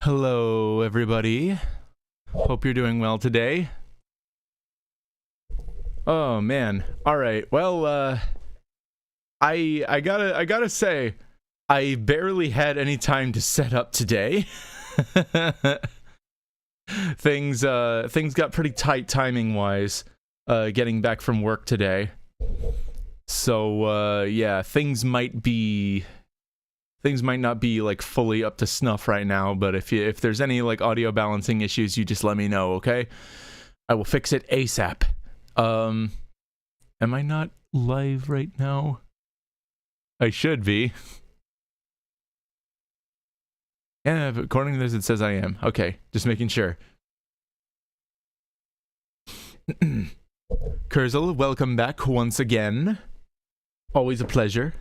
Hello, everybody. Hope you're doing well today. Oh man. All right. Well, I gotta say, I barely had any time to set up today. Things got pretty tight timing wise. Getting back from work today. So yeah, things might not be like fully up to snuff right now, but if there's any like audio balancing issues, you just let me know, okay? I will fix it ASAP. Am I not live right now? I should be. Yeah, but according to this, it says I am. Okay, just making sure. Kurzel, welcome back once again. Always a pleasure.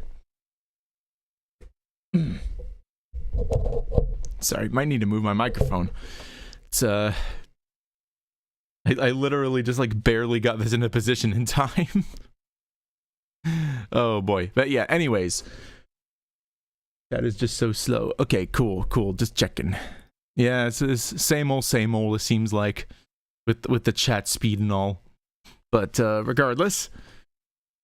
Sorry, might need to move my microphone. It's I literally just like barely got this into position in time. Oh boy. But yeah, anyways. That is just so slow. Okay, cool. Just checking. Yeah, it's same old, it seems like, with the chat speed and all. But regardless,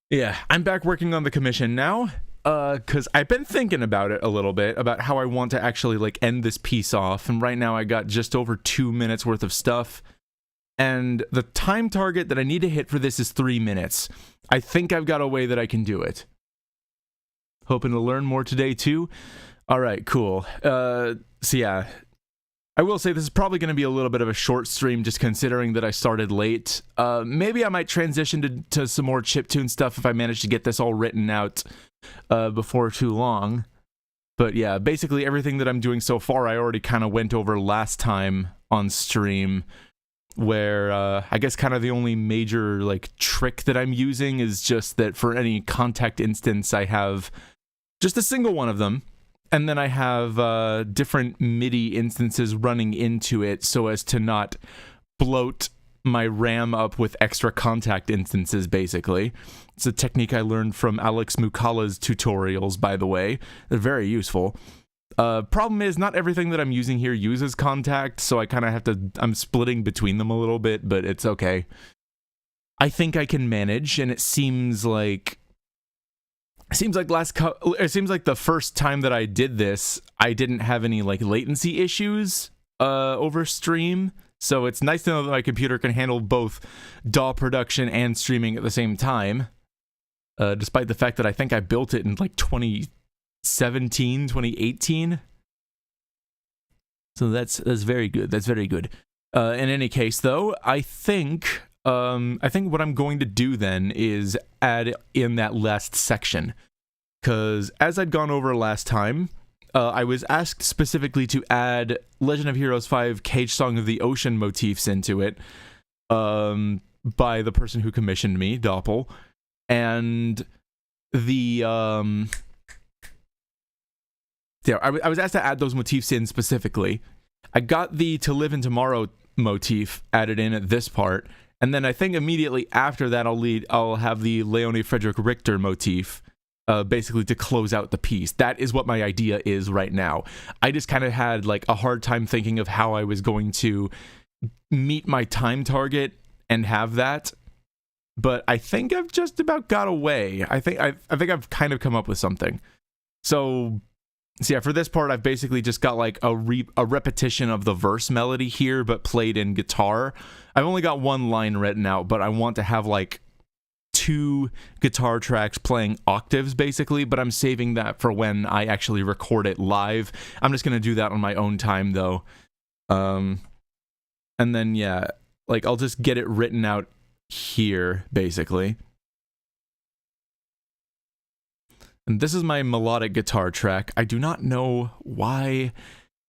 yeah, I'm back working on the commission now. Because I've been thinking about it a little bit, about how I want to actually, like, end this piece off. And right now I got just over 2 minutes worth of stuff. And the time target that I need to hit for this is 3 minutes. I think I've got a way that I can do it. Hoping to learn more today, too. Alright, cool. So yeah. I will say this is probably going to be a little bit of a short stream, just considering that I started late. Maybe I might transition to some more chiptune stuff if I manage to get this all written out before too long. But yeah, basically everything that I'm doing so far I already kind of went over last time on stream, where I guess kind of the only major like trick that I'm using is just that for any contact instance I have just a single one of them, and then I have different MIDI instances running into it so as to not bloat my RAM up with extra contact instances, basically. It's a technique I learned from Alex Mukala's tutorials, by the way. They're very useful. Problem is, not everything that I'm using here uses contact, so I kind of have to... I'm splitting between them a little bit, but it's okay. I think I can manage, and it seems like... It seems like the first time that I did this, I didn't have any, like, latency issues over stream. So it's nice to know that my computer can handle both DAW production and streaming at the same time. Despite the fact that I think I built it in like 2017, 2018. So that's very good. That's very good. In any case, though, I think what I'm going to do then is add in that last section. Because as I'd gone over last time, I was asked specifically to add Legend of Heroes 5 Cage Song of the Ocean motifs into it by the person who commissioned me, Doppel. And the... Yeah, I was asked to add those motifs in specifically. I got the To Live in Tomorrow motif added in at this part, and then I think immediately after that I'll have the Leonie Frederick Richter motif, basically to close out the piece. That is what my idea is right now. I just kind of had like a hard time thinking of how I was going to meet my time target and have that. But I think I've just about got away. I think I've kind of come up with something. So yeah, for this part, I've basically just got like a repetition of the verse melody here, but played in guitar. I've only got one line written out, but I want to have like 2 guitar tracks playing octaves, basically, but I'm saving that for when I actually record it live. I'm just going to do that on my own time, though. And then, yeah, like, I'll just get it written out here, basically. And this is my melodic guitar track. I do not know why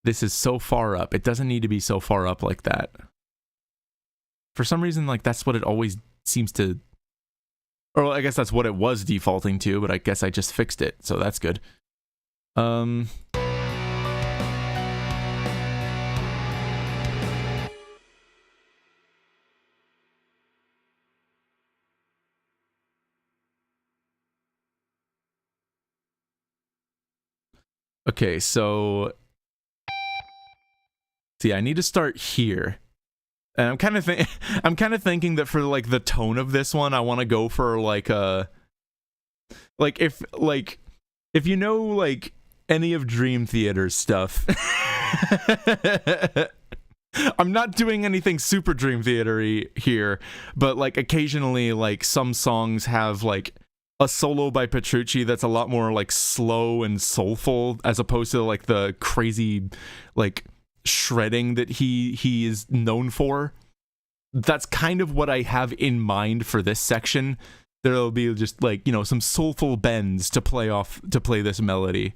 this is so far up. It doesn't need to be so far up like that. For some reason, like, that's what it always seems to... Or I guess that's what it was defaulting to, but I guess I just fixed it, so that's good. Okay, so See, I need to start here. And I'm kind of thinking that for like the tone of this one, I want to go for like a if you know like any of Dream Theater's stuff. I'm not doing anything super Dream Theater-y here, but like occasionally like some songs have like a solo by Petrucci that's a lot more like slow and soulful as opposed to like the crazy like shredding that he is known for. That's kind of what I have in mind for this section. There'll be just like, you know, some soulful bends to play this melody.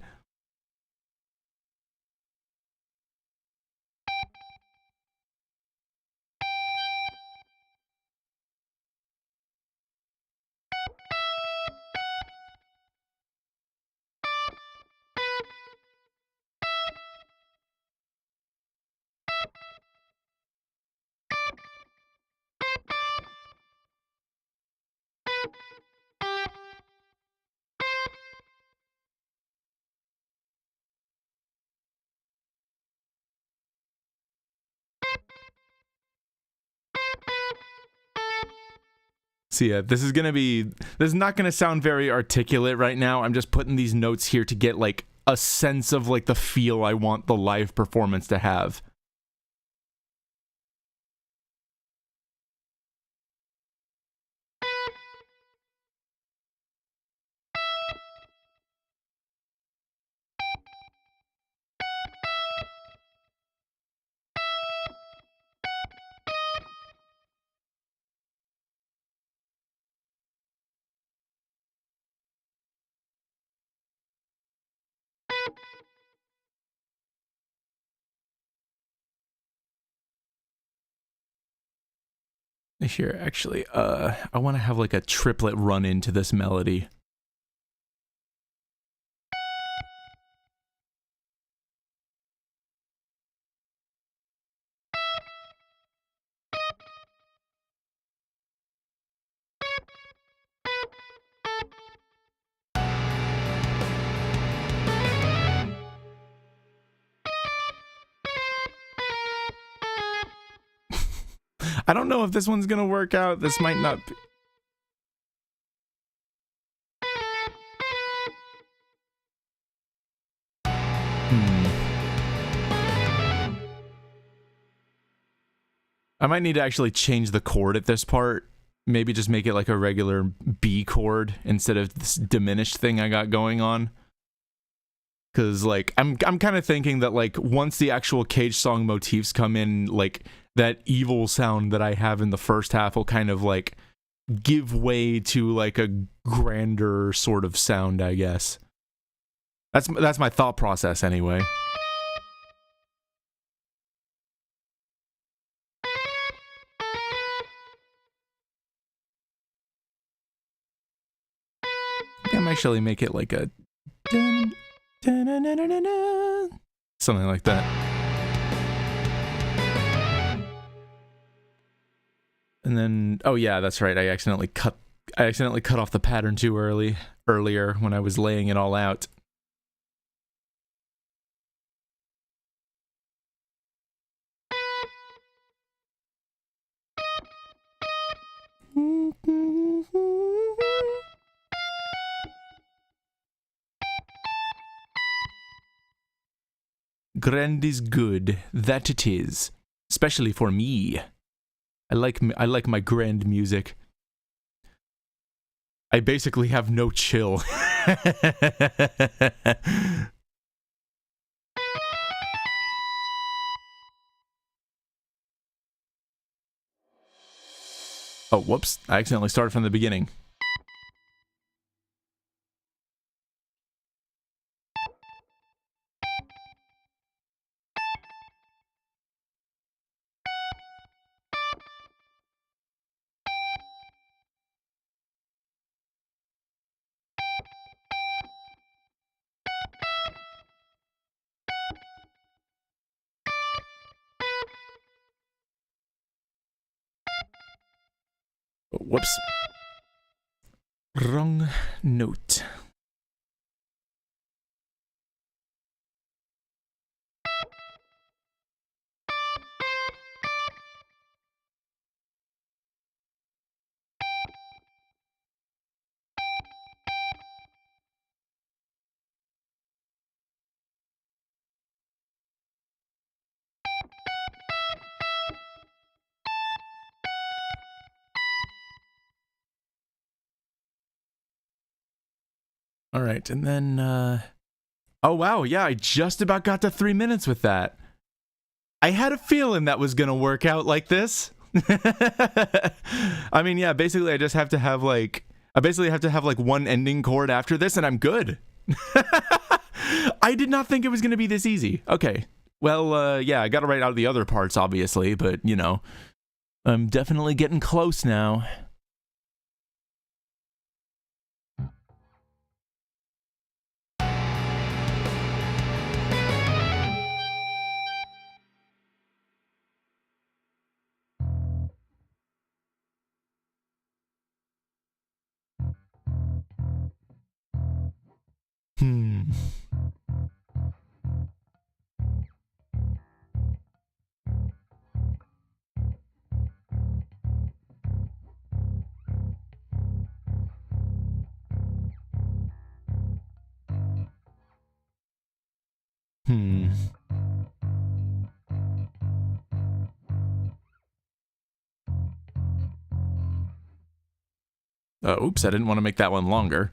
So yeah, this is not gonna sound very articulate right now. I'm just putting these notes here to get like a sense of like the feel I want the live performance to have. Here, actually, I want to have like a triplet run into this melody. I don't know if this one's gonna work out. This might not be. I might need to actually change the chord at this part. Maybe just make it like a regular B chord instead of this diminished thing I got going on. Cause like I'm kind of thinking that like once the actual Cage song motifs come in, like that evil sound that I have in the first half will kind of like give way to like a grander sort of sound, I guess. That's my thought process anyway. I can actually make it like a something like that. And then, oh yeah, that's right. I accidentally cut off the pattern too earlier when I was laying it all out. Grand is good, that it is, especially for me. I like my grand music. I basically have no chill. Oh, whoops. I accidentally started from the beginning. Whoops. Wrong note. All right, and then, oh wow, yeah, I just about got to 3 minutes with that. I had a feeling that was gonna work out like this. I mean, yeah, basically I just have to have like, one ending chord after this and I'm good. I did not think it was gonna be this easy. Okay, well, yeah, I gotta write out the other parts, obviously, but, you know, I'm definitely getting close now. Hmm. Hmm. Oops, I didn't want to make that one longer.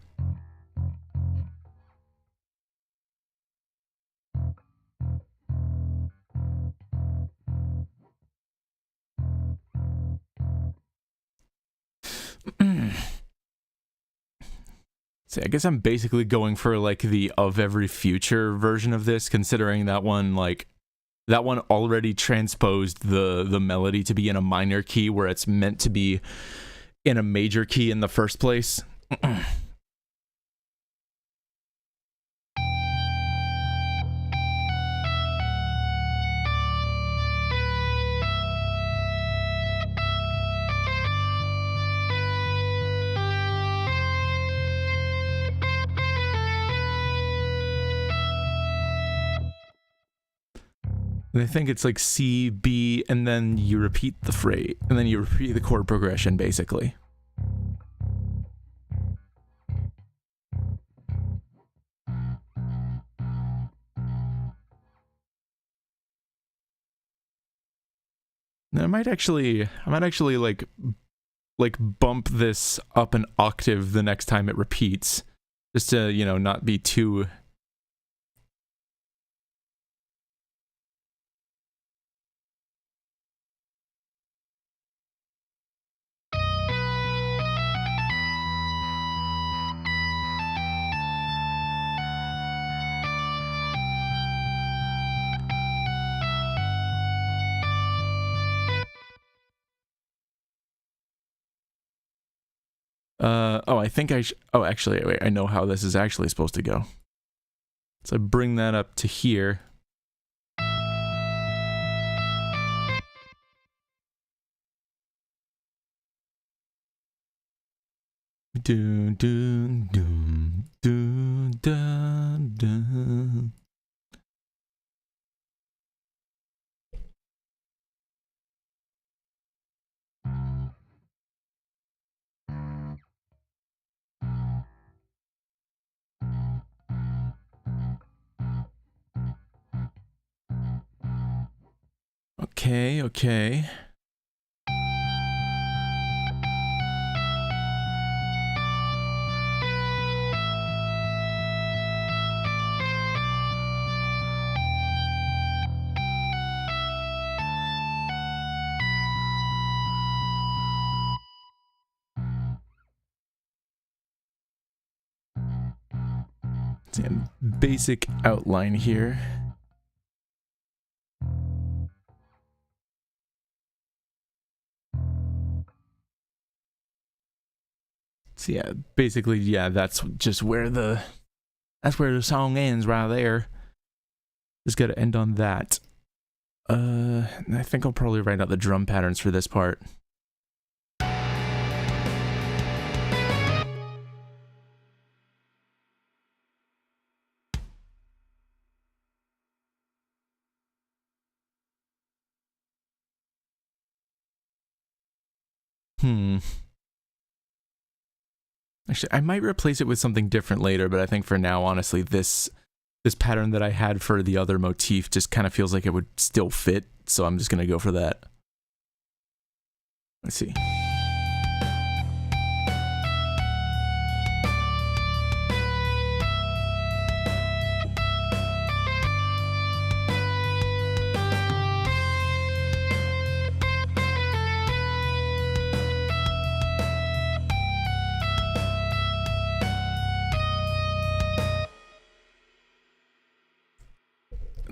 See, I guess I'm basically going for like the of every future version of this, considering that one already transposed the melody to be in a minor key where it's meant to be in a major key in the first place. And I think it's like C, B, and then you repeat the phrase, and then you repeat the chord progression, basically. And I might actually like bump this up an octave the next time it repeats, just to, you know, not be too. Oh, I think oh, actually, wait, I know how this is actually supposed to go. So I bring that up to here. Dun, dun, dun, dun, dun, dun. Okay, okay. Basic outline here. So yeah, basically, yeah, that's just where the song ends right there. Just gotta end on that. I think I'll probably write out the drum patterns for this part. Actually, I might replace it with something different later, but I think for now, honestly, this pattern that I had for the other motif just kind of feels like it would still fit, so I'm just gonna go for that. Let's see.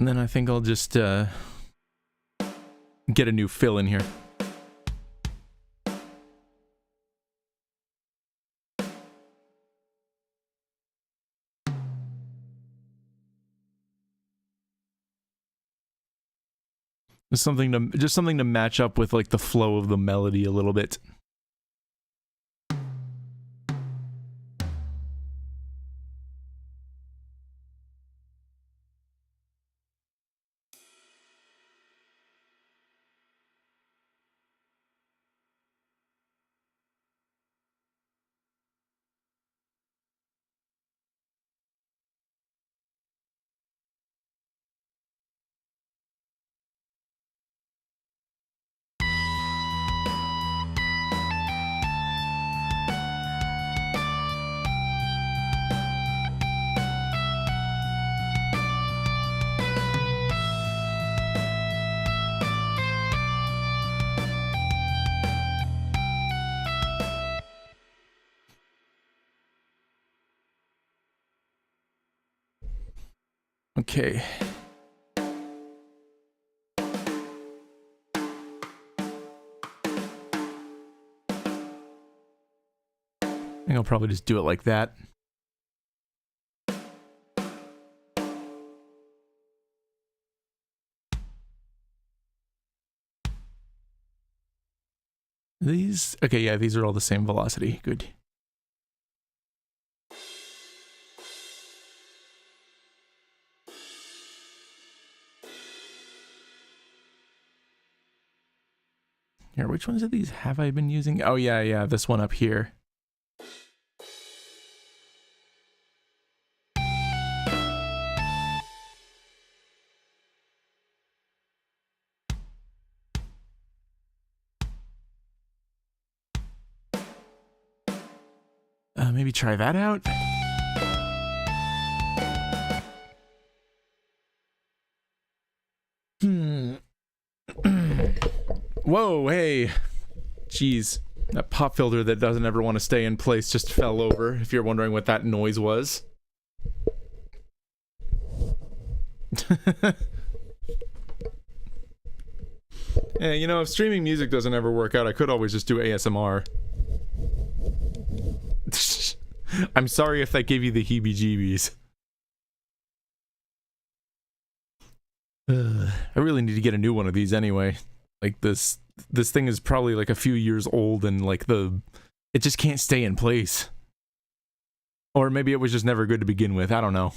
And then I think I'll just get a new fill in here. Just something to match up with like the flow of the melody a little bit. Okay. I think I'll probably just do it like that. These, okay, yeah, these are all the same velocity. Good. Here, which ones of these have I been using? Oh, yeah, this one up here. Maybe try that out. Whoa, hey. Jeez. That pop filter that doesn't ever want to stay in place just fell over, if you're wondering what that noise was. Yeah, you know, if streaming music doesn't ever work out, I could always just do ASMR. I'm sorry if that gave you the heebie-jeebies. I really need to get a new one of these anyway. Like this thing is probably like a few years old and like it just can't stay in place. Or maybe it was just never good to begin with, I don't know.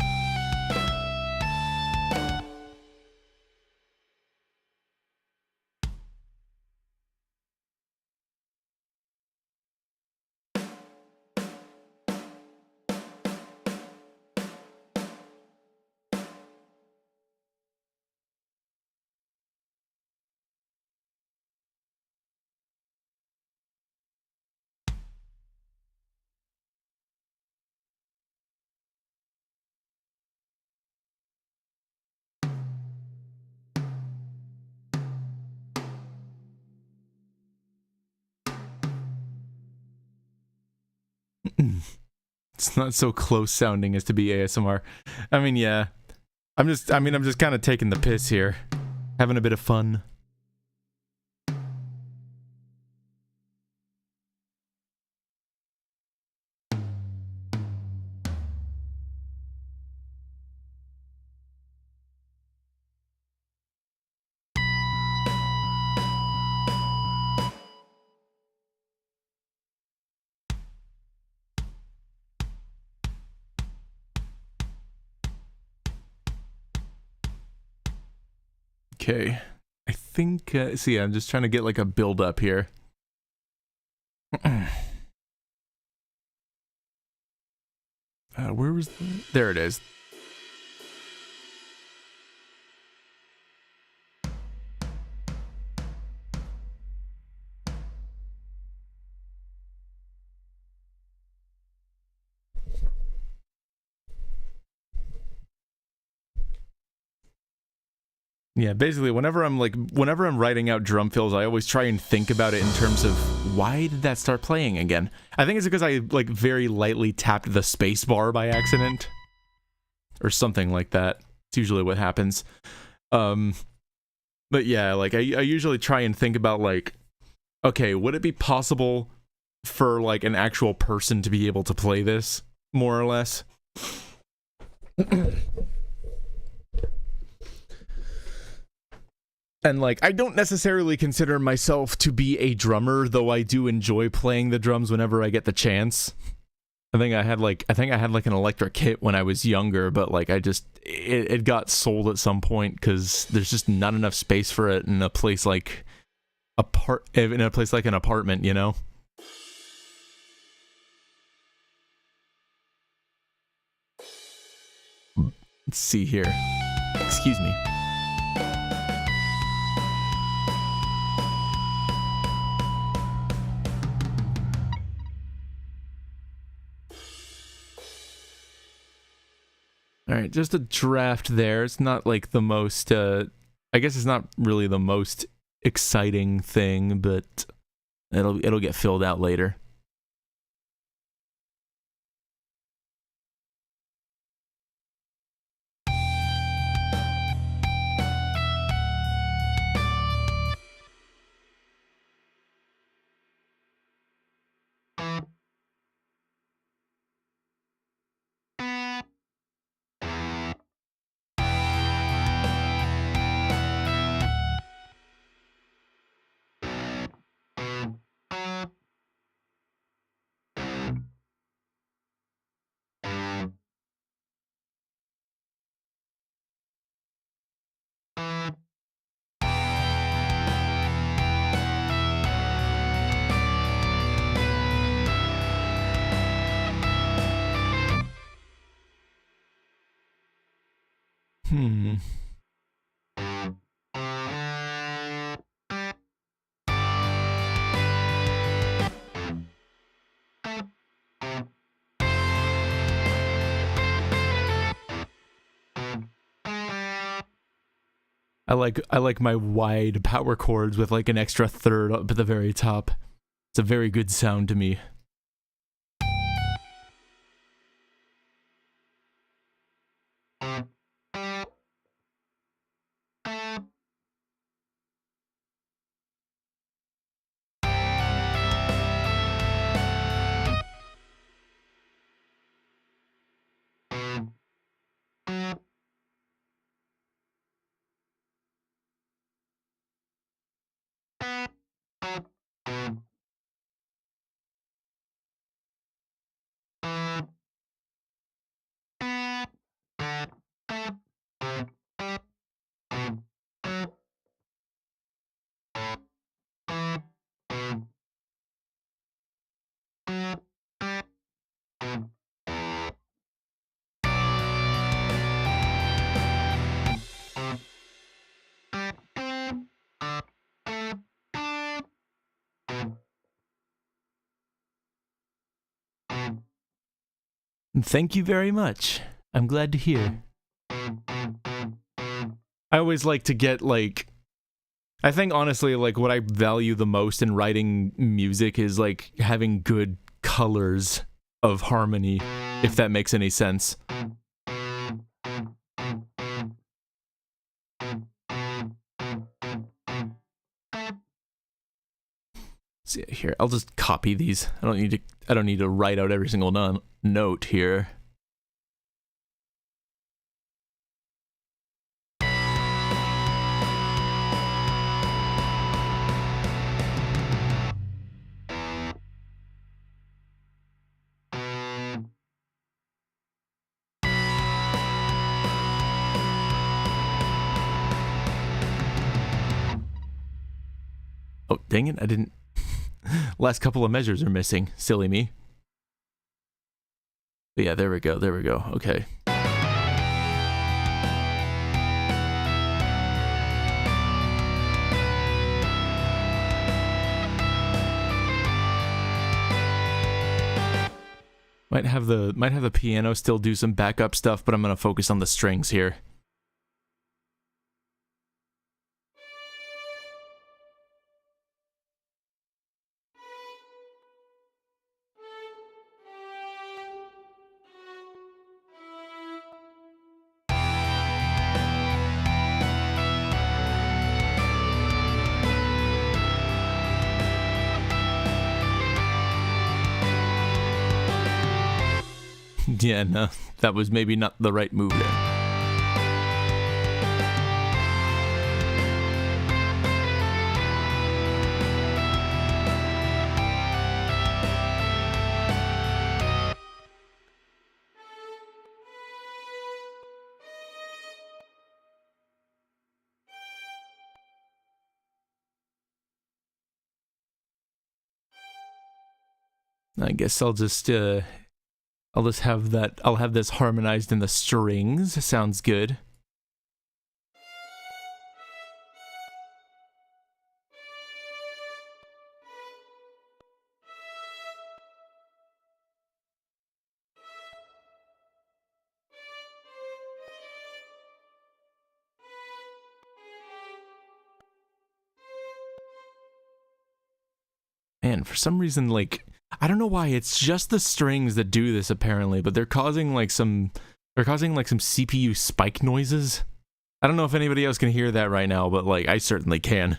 It's not so close sounding as to be ASMR. I mean, yeah. I'm just kind of taking the piss here. Having a bit of fun. Okay, I think, see, I'm just trying to get like a build up here. Where was there it is. Yeah, basically, whenever I'm writing out drum fills, I always try and think about it in terms of why did that start playing again? I think it's because I like very lightly tapped the space bar by accident, or something like that. It's usually what happens. Um, but yeah, like I usually try and think about like, okay, would it be possible for like an actual person to be able to play this, more or less? And like, I don't necessarily consider myself to be a drummer, though I do enjoy playing the drums whenever I get the chance. I think I had like an electric kit when I was younger, but like it got sold at some point because there's just not enough space for it in a place like in a place like an apartment, you know? Let's see here. Excuse me. Alright, just a draft there. It's not like the most, I guess it's not really the most exciting thing, but it'll get filled out later. I like my wide power chords with like an extra third up at the very top. It's a very good sound to me. Thank you very much. I'm glad to hear. I always like to get like, I think honestly like what I value the most in writing music is like having good colors of harmony, if that makes any sense. See here, I'll just copy these. I don't need to write out every single note here. Oh, dang it, I didn't... Last couple of measures are missing. Silly me. But yeah, there we go, okay. Might have the piano still do some backup stuff, but I'm gonna focus on the strings here. Yeah, no, that was maybe not the right move there. I guess I'll just have that. I'll have this harmonized in the strings. Sounds good. Man, for some reason, like, I don't know why, it's just the strings that do this apparently, but they're causing like some CPU spike noises. I don't know if anybody else can hear that right now, but like I certainly can.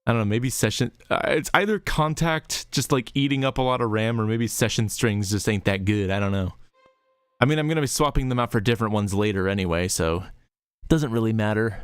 I don't know, maybe session it's either contact just like eating up a lot of RAM, or maybe session strings just ain't that good. I don't know. I mean, I'm going to be swapping them out for different ones later anyway, so it doesn't really matter.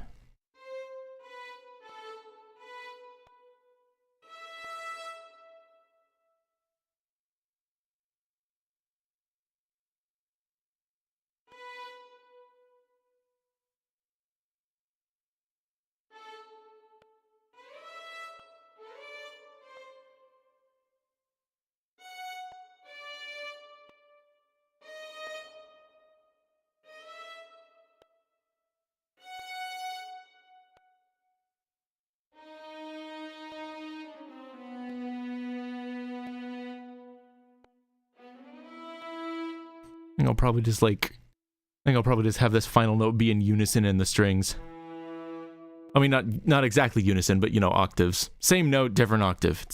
I think I'll probably just have this final note be in unison in the strings. I mean, not exactly unison, but, you know, octaves. Same note, different octave.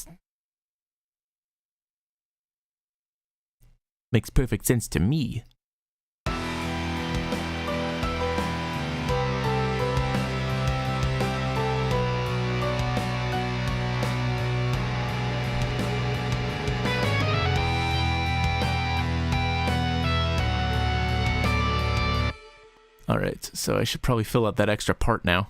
Makes perfect sense to me. Alright, so I should probably fill out that extra part now.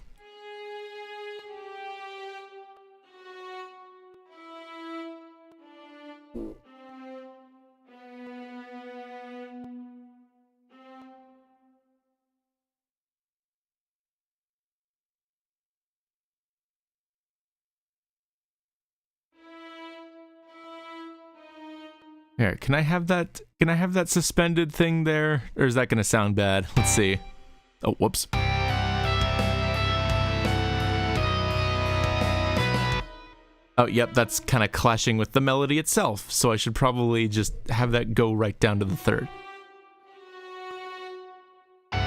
Here, can I have that suspended thing there? Or is that gonna sound bad? Let's see. Oh, whoops. Oh, yep, that's kind of clashing with the melody itself, so I should probably just have that go right down to the third. I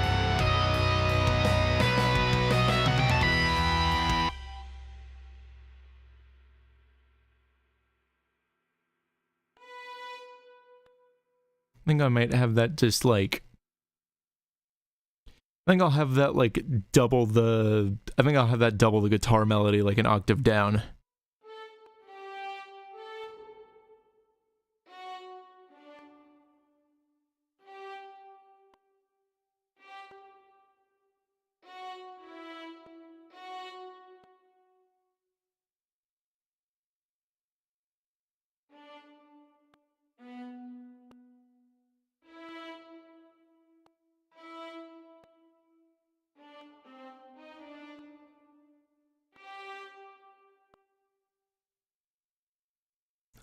think I might have that just like... I think I'll have that like double the... I think I'll have that double the guitar melody, like an octave down.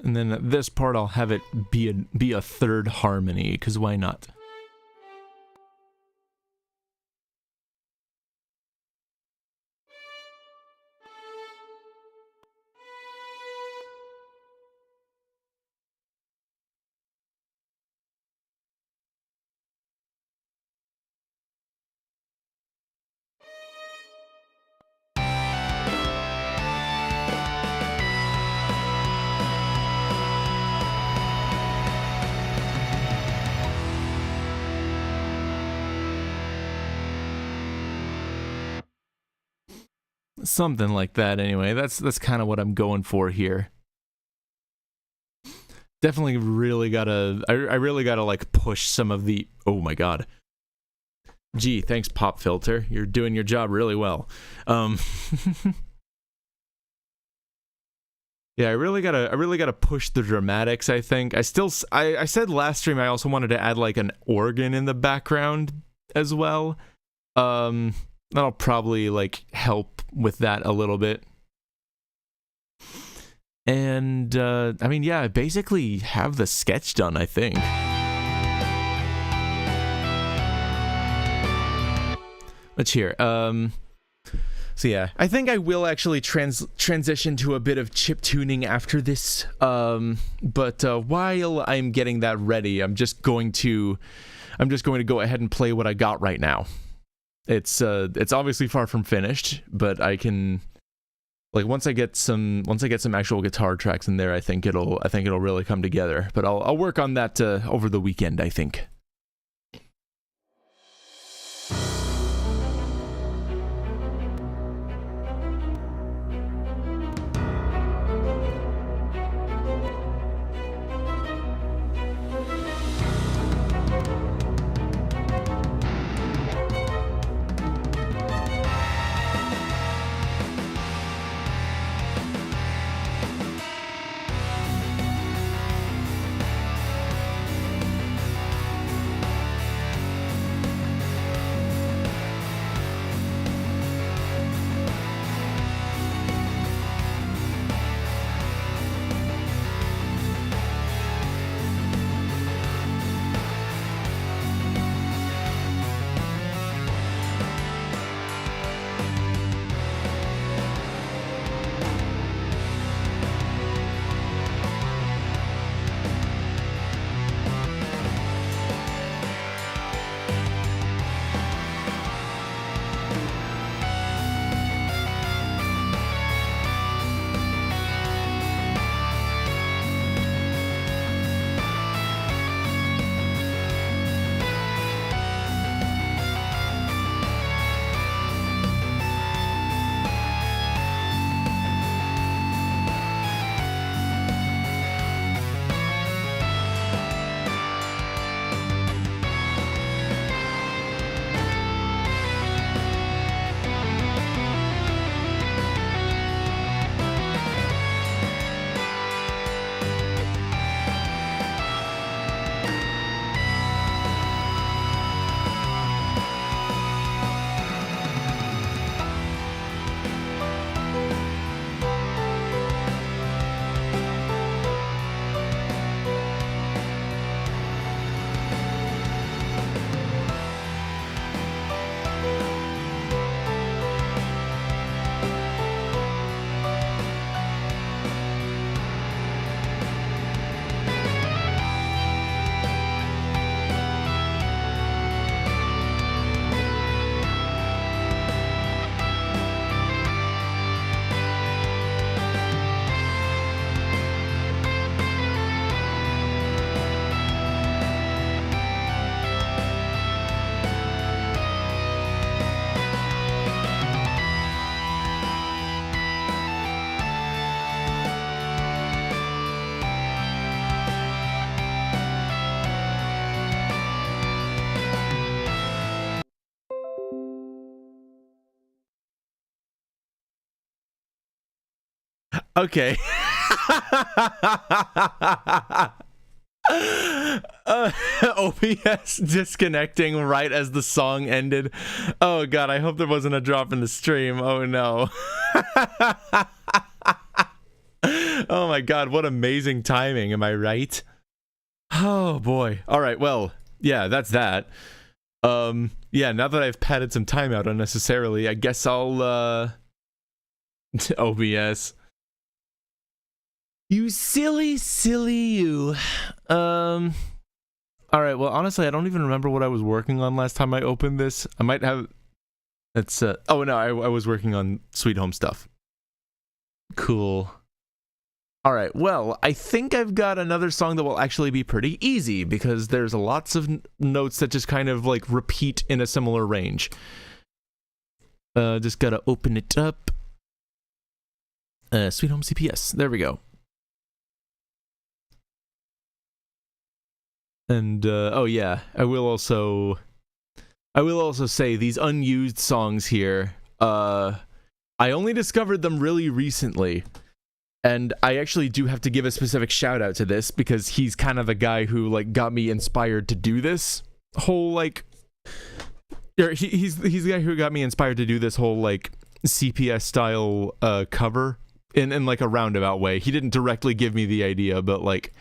And then at this part, I'll have it be a third harmony, because why not? Something like that, anyway. That's kind of what I'm going for here. Definitely really gotta, I really gotta like push some of the, oh my god. Gee, thanks Pop Filter. You're doing your job really well. Yeah, I really gotta push the dramatics, I think. I said last stream I also wanted to add like an organ in the background as well. That'll probably like help with that a little bit. And I mean, yeah, I basically have the sketch done, I think. Let's hear. So yeah, I think I will actually transition to a bit of chip tuning after this. But while I'm getting that ready, I'm just going to go ahead and play what I got right now. It's obviously far from finished, but I can, like, once I get some actual guitar tracks in there, I think it'll really come together. But I'll work on that over the weekend, I think. Okay. OBS disconnecting right as the song ended. Oh god, I hope there wasn't a drop in the stream. Oh no. Oh my god, what amazing timing, am I right? Oh boy. Alright, well, yeah, that's that. Yeah, now that I've padded some time out unnecessarily, I guess I'll OBS. You silly you. Alright, well, honestly, I don't even remember what I was working on last time I opened this. I might have... It's, oh, no, I was working on Sweet Home stuff. Cool. Alright, well, I think I've got another song that will actually be pretty easy, because there's lots of notes that just kind of, like, repeat in a similar range. Just gotta open it up. Sweet Home CPS. There we go. And oh yeah, I will also say these unused songs here, I only discovered them really recently. And I actually do have to give a specific shout out to this because he's kind of the guy who like got me inspired to do this whole like he's the guy who got me inspired to do this whole like CPS style cover in like a roundabout way. He didn't directly give me the idea, but like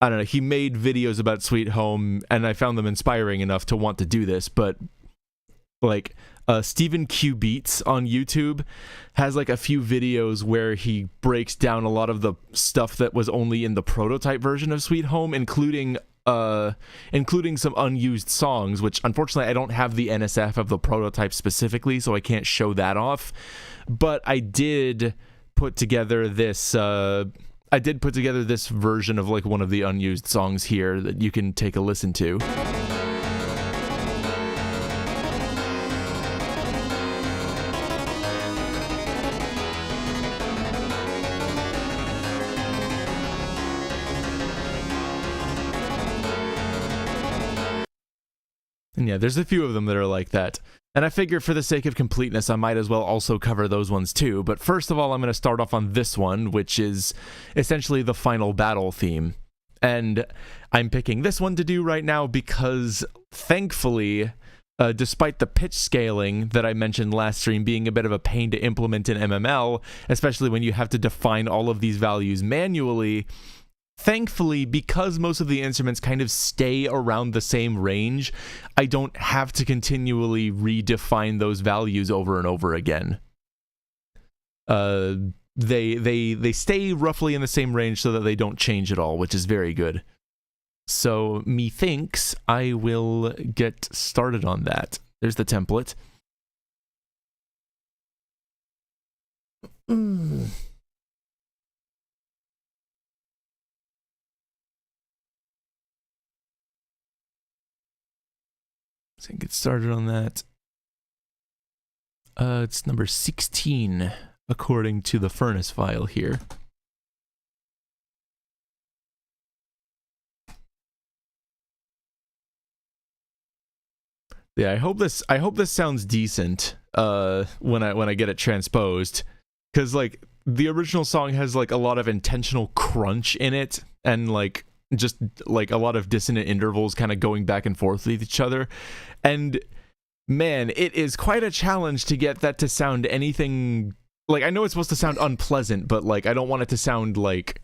I don't know, he made videos about Sweet Home and I found them inspiring enough to want to do this. But like Stephen Q Beats on YouTube has like a few videos where he breaks down a lot of the stuff that was only in the prototype version of Sweet Home, including some unused songs, which unfortunately I don't have the NSF of the prototype specifically, so I can't show that off. But I did put together this version of like one of the unused songs here that you can take a listen to. And yeah, there's a few of them that are like that. And I figure for the sake of completeness, I might as well also cover those ones too. But first of all, I'm going to start off on this one, which is essentially the final battle theme. And I'm picking this one to do right now because, thankfully, despite the pitch scaling that I mentioned last stream being a bit of a pain to implement in MML, especially when you have to define all of these values manually, thankfully, because most of the instruments kind of stay around the same range, I don't have to continually redefine those values over and over again. They stay roughly in the same range so that they don't change at all, which is very good. So, methinks I will get started on that. There's the template. So get started on that. It's number 16, according to the furnace file here. Yeah, I hope this sounds decent when I get it transposed, because like the original song has like a lot of intentional crunch in it and like just like a lot of dissonant intervals kind of going back and forth with each other. And man, it is quite a challenge to get that to sound anything like, I know it's supposed to sound unpleasant, but like I don't want it to sound like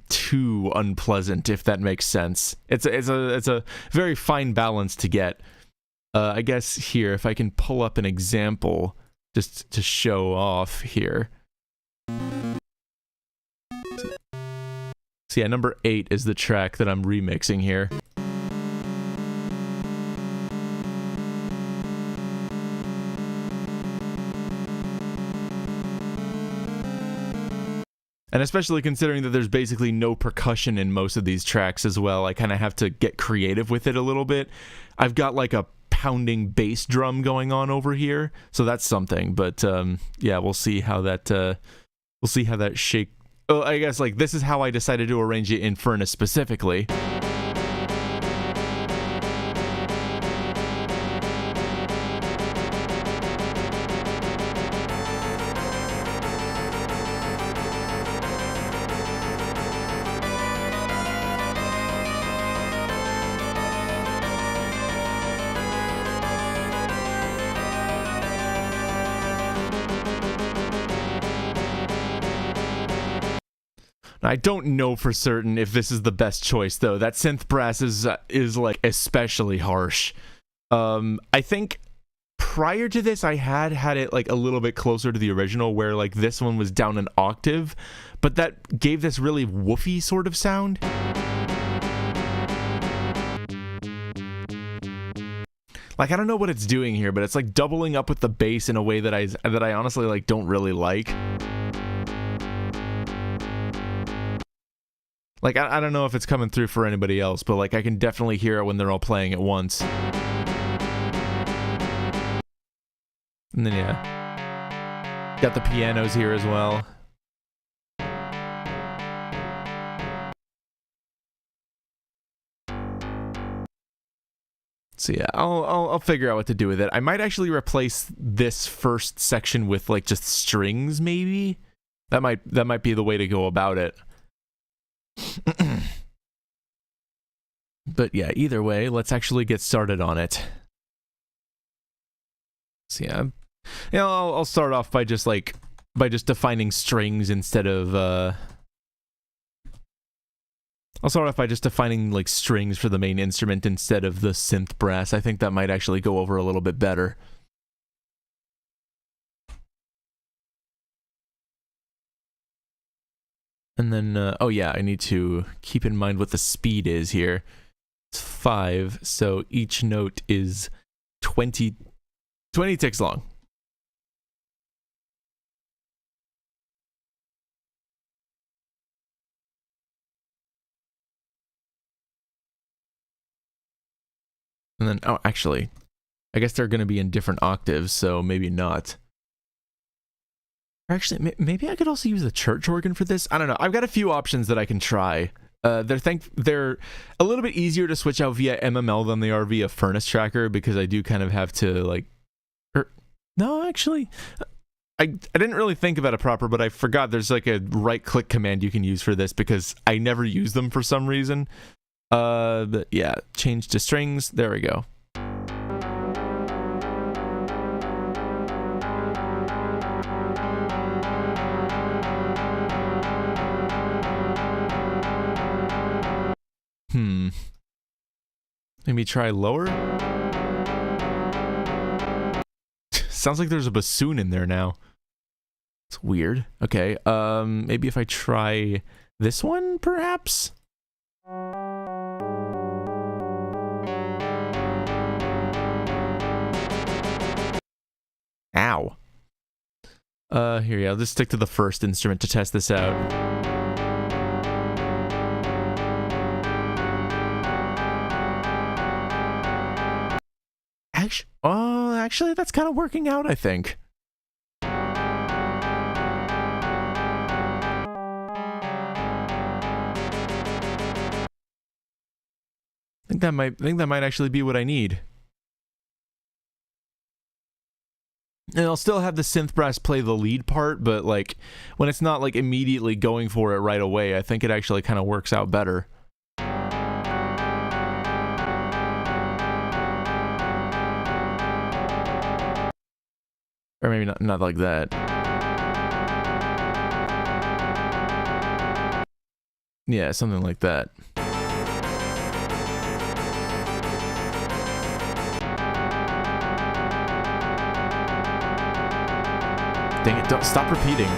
too unpleasant, if that makes sense. It's a very fine balance to get. I guess here, if I can pull up an example just to show off here. So yeah, number 8 is the track that I'm remixing here. And especially considering that there's basically no percussion in most of these tracks as well, I kind of have to get creative with it a little bit. I've got like a pounding bass drum going on over here, so that's something. But yeah, we'll see how that shake. Well, I guess like this is how I decided to arrange it in Furnace specifically. I don't know for certain if this is the best choice, though. That synth brass is like especially harsh. I think prior to this, I had it like a little bit closer to the original, where like this one was down an octave, but that gave this really woofy sort of sound. Like I don't know what it's doing here, but it's like doubling up with the bass in a way that I honestly like don't really like. Like, I don't know if it's coming through for anybody else, but, like, I can definitely hear it when they're all playing at once. And then, yeah. Got the pianos here as well. So yeah, I'll figure out what to do with it. I might actually replace this first section with like just strings, maybe. That might be the way to go about it. But yeah, either way, let's actually get started on it. So yeah, I'll start off by just defining strings instead of I'll start off by just defining like strings for the main instrument instead of the synth brass. I think that might actually go over a little bit better. And then, oh yeah, I need to keep in mind what the speed is here. It's 5, so each note is 20 ticks long. And then, oh, actually, I guess they're going to be in different octaves, so maybe not. Actually, maybe I could also use a church organ for this. I don't know. I've got a few options that I can try. They're a little bit easier to switch out via MML than they are via Furnace Tracker, because I do kind of have to like... no, actually... I didn't really think about it proper, but I forgot there's like a right-click command you can use for this because I never use them for some reason. But yeah, change to strings. There we go. Maybe try lower? Sounds like there's a bassoon in there now. It's weird. Okay, maybe if I try this one, perhaps? Ow. Here, yeah, I'll just stick to the first instrument to test this out. Actually, that's kind of working out, I think. I think that might actually be what I need. And I'll still have the synth brass play the lead part, but like when it's not like immediately going for it right away, I think it actually kind of works out better. Or maybe not like that. Yeah, something like that. Dang it, don't stop repeating.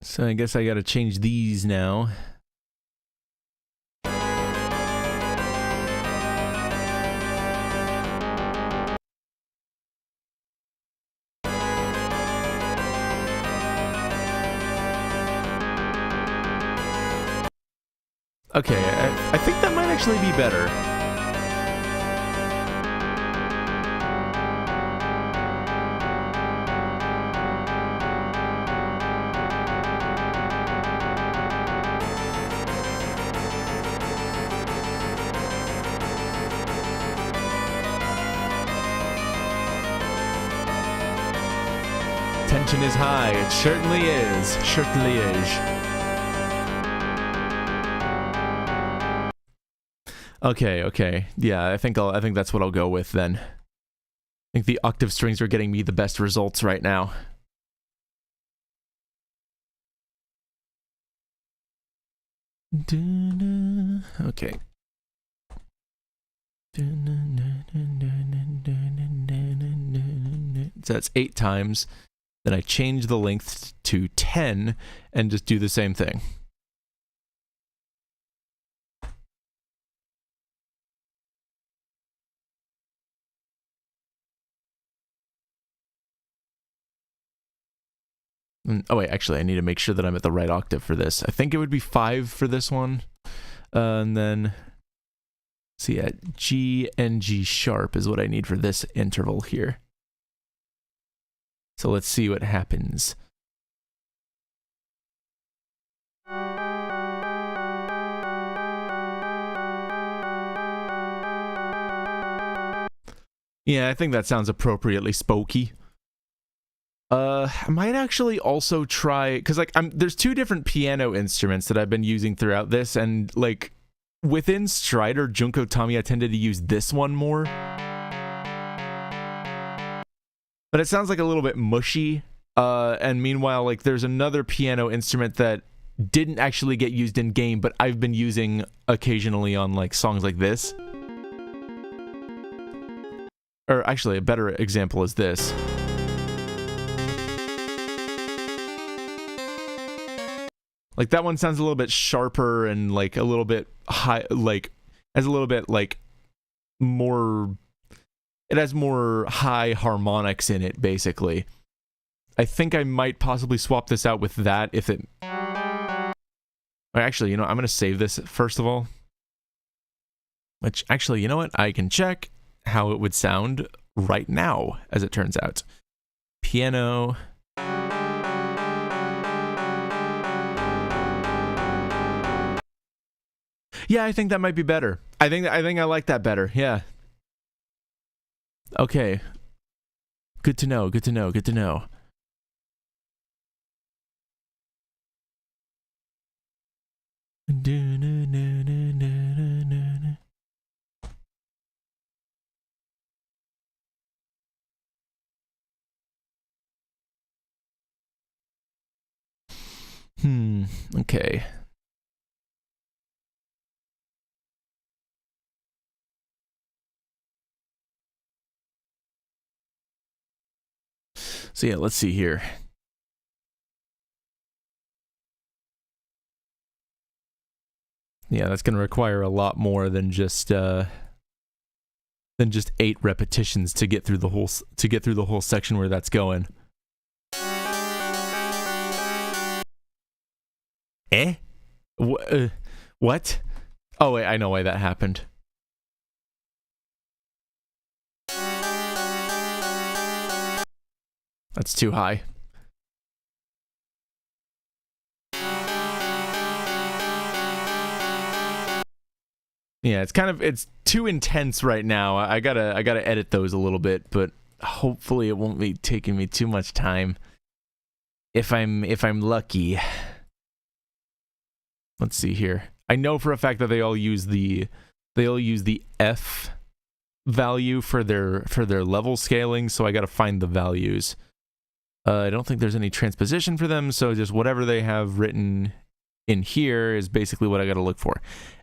So I guess I gotta change these now. Okay, I think that might actually be better. Tension is high. It certainly is. Certainly is. Okay. Yeah, I think that's what I'll go with then. I think the octave strings are getting me the best results right now. Okay. So that's 8 times. Then I change the length to 10 and just do the same thing. Oh wait, actually I need to make sure that I'm at the right octave for this. I think it would be 5 for this one. And then, so yeah, G and G sharp is what I need for this interval here. So let's see what happens. Yeah, I think that sounds appropriately spooky. I might actually also try, because like there's 2 different piano instruments that I've been using throughout this, and like within Strider, Junko Tommy, I tended to use this one more. But it sounds like a little bit mushy. And meanwhile, like there's another piano instrument that didn't actually get used in game, but I've been using occasionally on like songs like this. Or actually, a better example is this. Like that one sounds a little bit sharper and like a little bit high, like has a little bit like more, it has more high harmonics in it, basically. I think I might possibly swap this out with that if it... Actually, you know, I'm going to save this first of all. Which, actually, you know what? I can check how it would sound right now, as it turns out. Piano. Yeah, I think that might be better. I think I like that better. Yeah. Okay. Good to know. Good to know. Good to know. Okay. So yeah, let's see here. Yeah, that's going to require a lot more than just 8 repetitions to get through the whole section where that's going. Eh? What? Oh wait, I know why that happened. That's too high. Yeah, it's too intense right now. I gotta edit those a little bit, but hopefully it won't be taking me too much time. If I'm lucky. Let's see here. I know for a fact that they all use the F value for their level scaling, so I gotta find the values. I don't think there's any transposition for them, so just whatever they have written in here is basically what I gotta look for.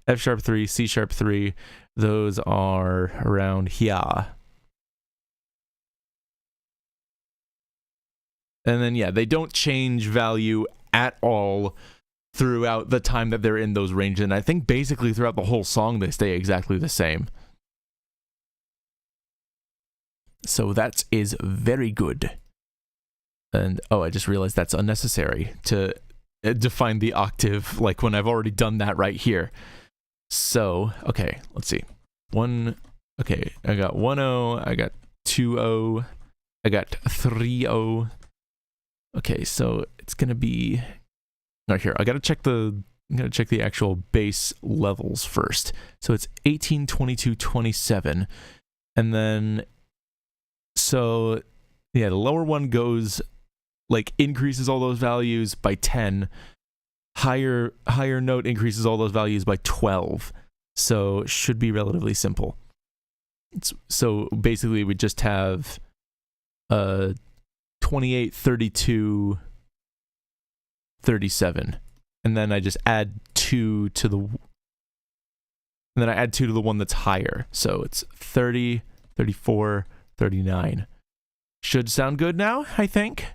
F sharp 3, C sharp 3, those are around here. And then, yeah, they don't change value at all throughout the time that they're in those ranges. And I think basically throughout the whole song, they stay exactly the same. So that is very good. And, oh, I just realized that's unnecessary to define the octave, like when I've already done that right here. So, okay, let's see. Okay, I got 1-0, I got 2-0, I got 3-0. Okay, so it's gonna be right here. I gotta check the actual bass levels first. So it's 18, 22, 27, and then so yeah, the lower one goes like increases all those values by 10. Higher note increases all those values by 12. So it should be relatively simple. So basically we just have 28, 32, 37. And then I just add 2 to the one that's higher. So it's 30, 34, 39. Should sound good now, I think.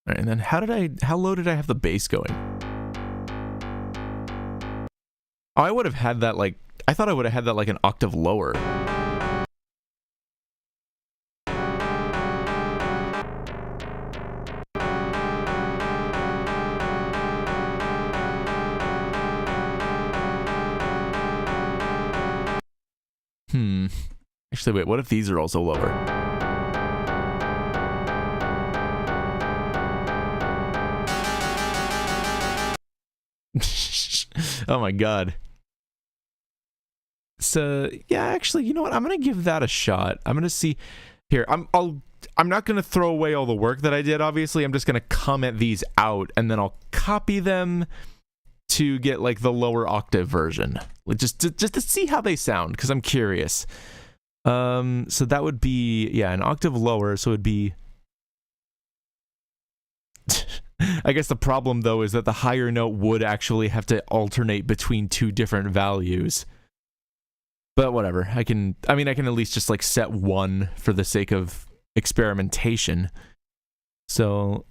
All right, and then how low did I have the bass going? Oh, I would have had that like, I thought I would have had that like an octave lower. Actually, wait, what if these are also lower? Oh my god. So, yeah, actually, you know what? I'm gonna give that a shot. I'm gonna see. Here, I'm not gonna throw away all the work that I did, obviously. I'm just gonna comment these out, and then I'll copy them to get, like, the lower octave version. Just to see how they sound, because I'm curious. So that would be, yeah, an octave lower, so it would be... I guess the problem, though, is that the higher note would actually have to alternate between two different values. But whatever, I can at least just, like, set one for the sake of experimentation. So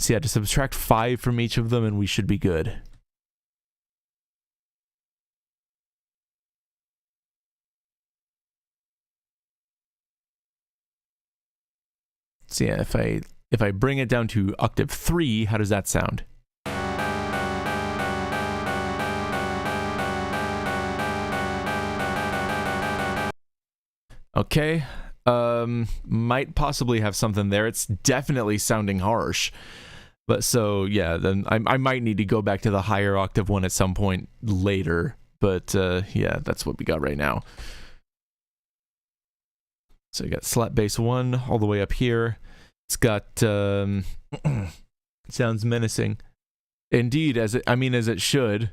yeah, to subtract 5 from each of them, and we should be good. So yeah, if I bring it down to octave 3, how does that sound? Okay, might possibly have something there. It's definitely sounding harsh. But so, yeah, then I might need to go back to the higher octave one at some point later. But, yeah, that's what we got right now. So you got slap bass 1 all the way up here. It's got, sounds menacing. Indeed, as it should.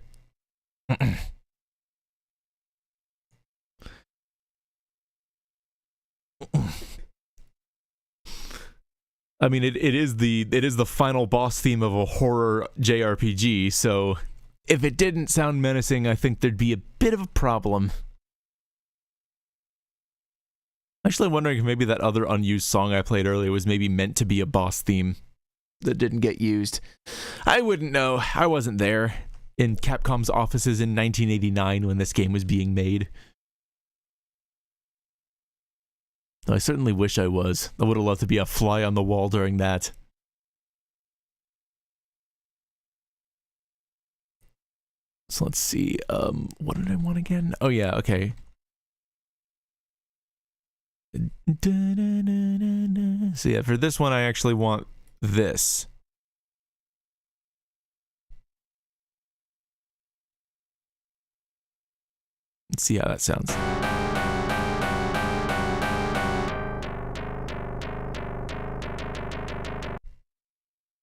I mean, it is the final boss theme of a horror JRPG, so if it didn't sound menacing, I think there'd be a bit of a problem. I'm actually wondering if maybe that other unused song I played earlier was maybe meant to be a boss theme that didn't get used. I wouldn't know. I wasn't there in Capcom's offices in 1989 when this game was being made. I certainly wish I was. I would have loved to be a fly on the wall during that. So let's see, what did I want again? Oh yeah, okay. So yeah, for this one I actually want this. Let's see how that sounds.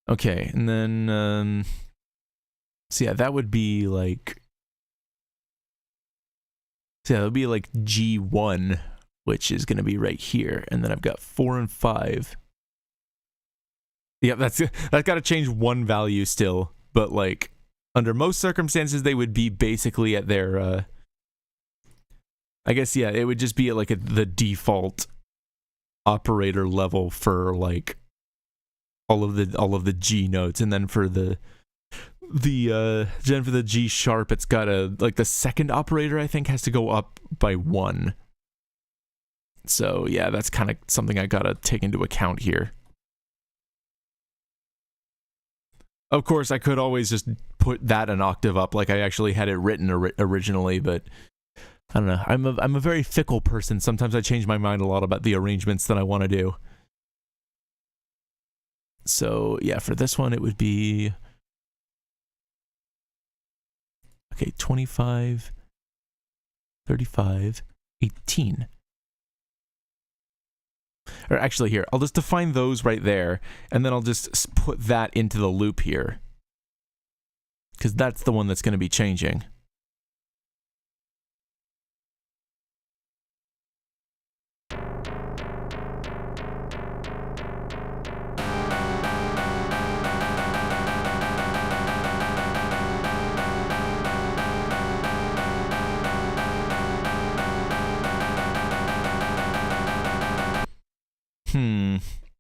Okay, and then, so yeah, that would be like, so yeah, that would be like G1, which is going to be right here, and then I've got 4 and 5. Yeah, that's got to change one value still, but like, under most circumstances, they would be basically at their, I guess, yeah, it would just be at like the default operator level for like all of the G notes, and then for the G sharp, it's got like the second operator I think has to go up by 1. So yeah, that's kind of something I gotta take into account here. Of course, I could always just put that an octave up like I actually had it written originally, but I don't know. I'm a very fickle person. Sometimes I change my mind a lot about the arrangements that I want to do. So yeah, for this one it would be, okay, 25, 35, 18. Or actually here, I'll just define those right there, and then I'll just put that into the loop here, because that's the one that's going to be changing.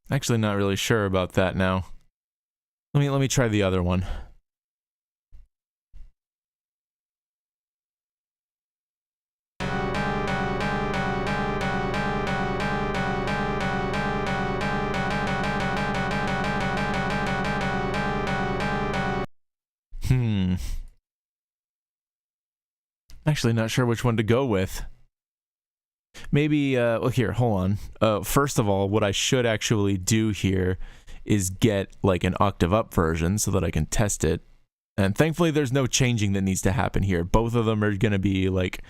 Actually not really sure about that now. Let me try the other one. Actually, not sure which one to go with. Maybe, well, here, hold on. First of all, what I should actually do here is get, like, an octave up version so that I can test it. And thankfully, there's no changing that needs to happen here. Both of them are going to be, like,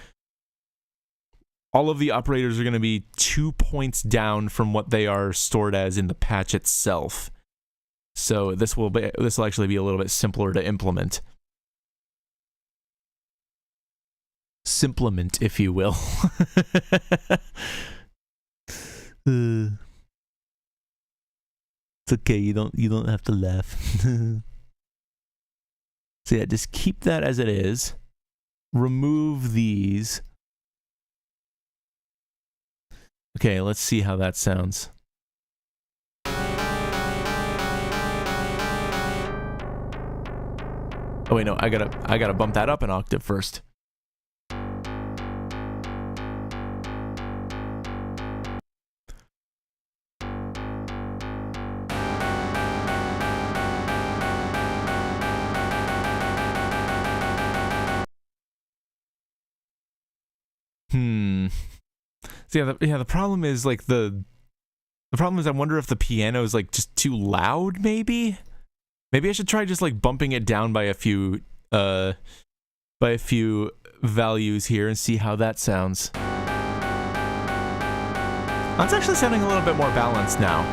all of the operators are going to be 2 points down from what they are stored as in the patch itself. So this will actually be a little bit simpler to implement. Simplement, if you will. It's okay, you don't have to laugh. So yeah, just keep that as it is. Remove these. Okay, let's see how that sounds. Oh wait, no, I gotta bump that up an octave first. So yeah, the problem is like the problem is I wonder if the piano is like just too loud. Maybe I should try just like bumping it down by a few values here and see how that sounds. That's actually sounding a little bit more balanced now.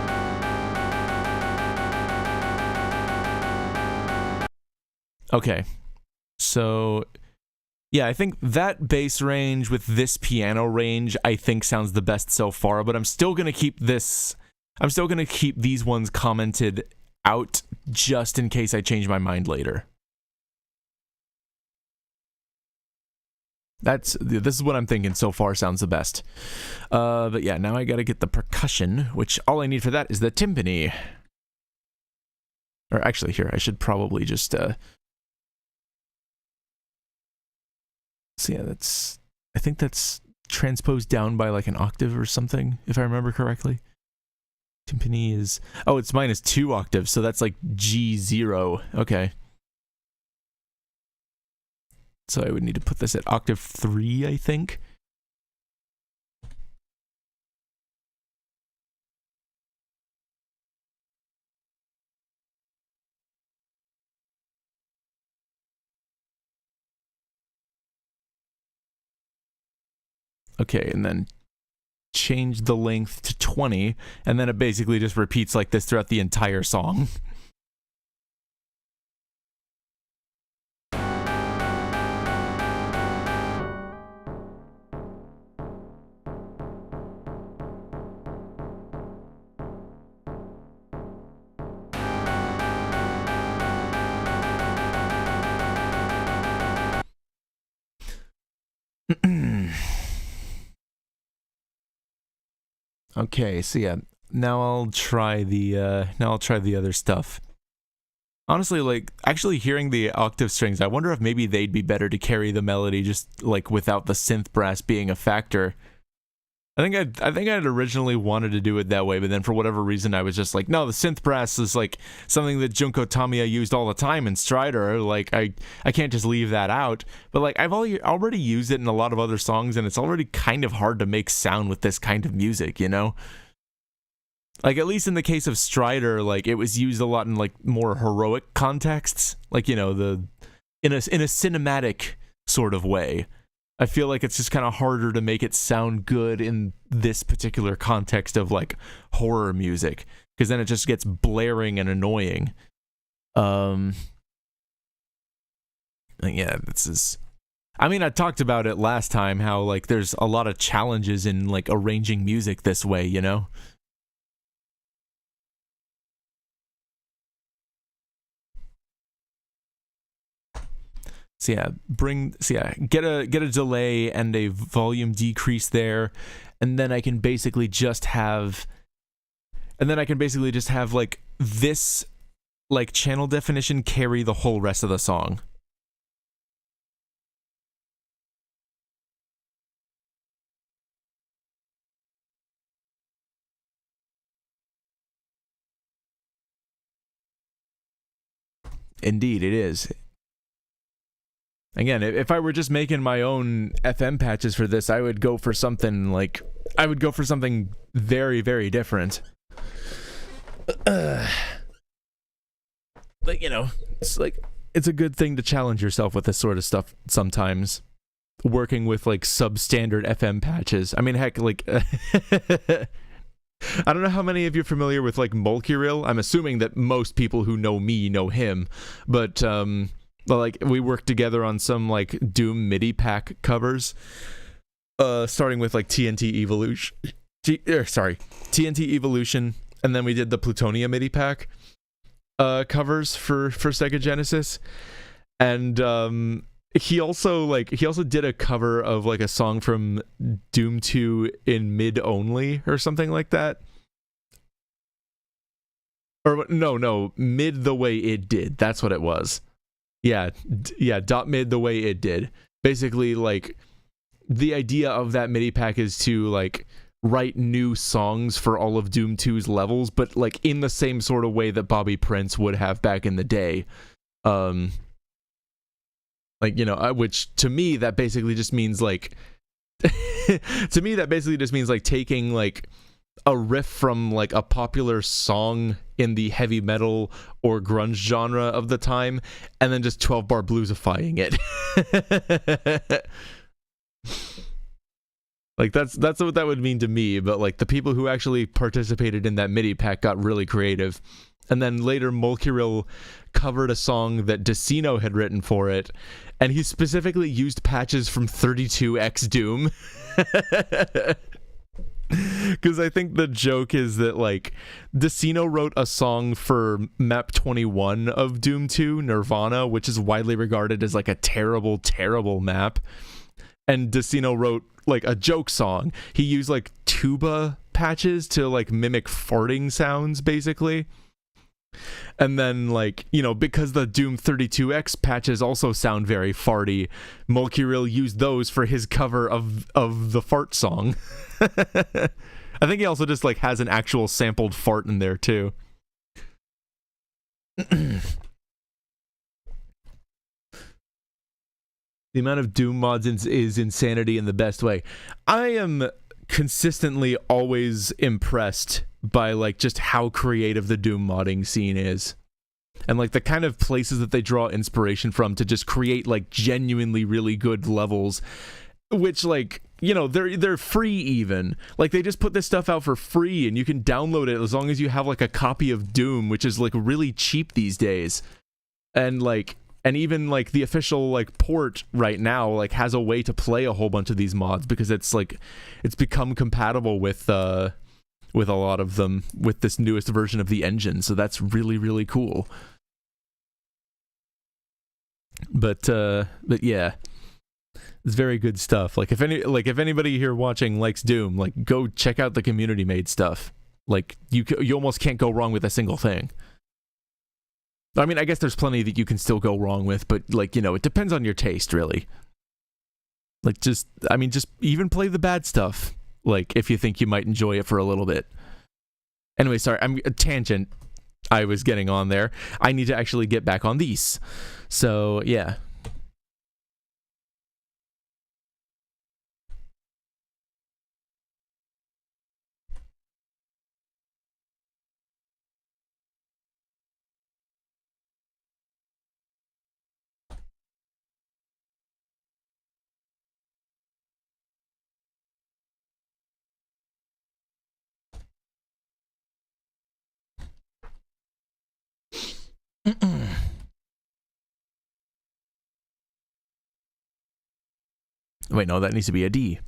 Okay, so yeah, I think that bass range with this piano range, I think sounds the best so far, but I'm still going to keep these ones commented out just in case I change my mind later. This is what I'm thinking so far sounds the best. But yeah, now I got to get the percussion, which all I need for that is the timpani. Or actually, here, I should probably just so yeah, I think that's transposed down by like an octave or something, if I remember correctly. Timpani is, oh, it's -2 octaves, so that's like G0. Okay. So I would need to put this at octave 3, I think. Okay, and then change the length to 20, and then it basically just repeats like this throughout the entire song. Okay, so yeah, now I'll try the other stuff. Honestly, like, actually hearing the octave strings, I wonder if maybe they'd be better to carry the melody just, like, without the synth brass being a factor. I think I'd originally wanted to do it that way, but then for whatever reason I was just like, no, the synth brass is like something that Junko Tamiya used all the time in Strider. Like I can't just leave that out. But like I've already used it in a lot of other songs, and it's already kind of hard to make sound with this kind of music, you know? Like at least in the case of Strider, like it was used a lot in like more heroic contexts, like, you know, in a cinematic sort of way. I feel like it's just kind of harder to make it sound good in this particular context of like horror music, because then it just gets blaring and annoying. Yeah, this is, I mean, I talked about it last time, how like there's a lot of challenges in like arranging music this way, you know? So yeah, get a delay and a volume decrease there, and then I can basically just have like this like channel definition carry the whole rest of the song. Indeed, it is. Again, if I were just making my own FM patches for this, I would go for something very, very different. But you know, it's a good thing to challenge yourself with this sort of stuff sometimes. Working with like substandard FM patches. I mean, heck, like I don't know how many of you are familiar with like Mulkiril. I'm assuming that most people who know me know him, but like we worked together on some like Doom MIDI pack covers, starting with like TNT Evolution, TNT Evolution, and then we did the Plutonia MIDI pack covers for Sega Genesis, and he also did a cover of like a song from Doom 2 in mid only or something like that. Or no, mid the way it did. That's what it was. Yeah, dot mid the way it did. Basically, like the idea of that MIDI pack is to like write new songs for all of Doom 2's levels, but like in the same sort of way that Bobby Prince would have back in the day. Like, you know, which to me that basically just means like taking like a riff from like a popular song in the heavy metal or grunge genre of the time and then just 12-bar bluesifying it. Like that's what that would mean to me, but like the people who actually participated in that MIDI pack got really creative. And then later Mulkiril covered a song that Decino had written for it, and he specifically used patches from 32X Doom. Because I think the joke is that like Decino wrote a song for map 21 of Doom 2, Nirvana, which is widely regarded as like a terrible, terrible map. And Decino wrote like a joke song. He used like tuba patches to like mimic farting sounds, basically. And then, like, you know, because the Doom 32X patches also sound very farty, Mulkiril used those for his cover of the fart song. I think he also just, like, has an actual sampled fart in there, too. The amount of Doom mods is insanity in the best way. I am consistently always impressed by like just how creative the Doom modding scene is, and like the kind of places that they draw inspiration from to just create like genuinely really good levels, which like, you know, they're free. Even like they just put this stuff out for free and you can download it as long as you have like a copy of Doom, which is like really cheap these days. And like, and even like the official like port right now like has a way to play a whole bunch of these mods because it's like it's become compatible with a lot of them with this newest version of the engine, so that's really, really cool. But yeah, it's very good stuff. Like if anybody here watching likes Doom, like go check out the community made stuff. Like you almost can't go wrong with a single thing. I mean, I guess there's plenty that you can still go wrong with, but like, you know, it depends on your taste, really. Like just even play the bad stuff. Like, if you think you might enjoy it for a little bit. Anyway, sorry, I'm a tangent I was getting on there. I need to actually get back on these. So, yeah. Wait, no, that needs to be a D.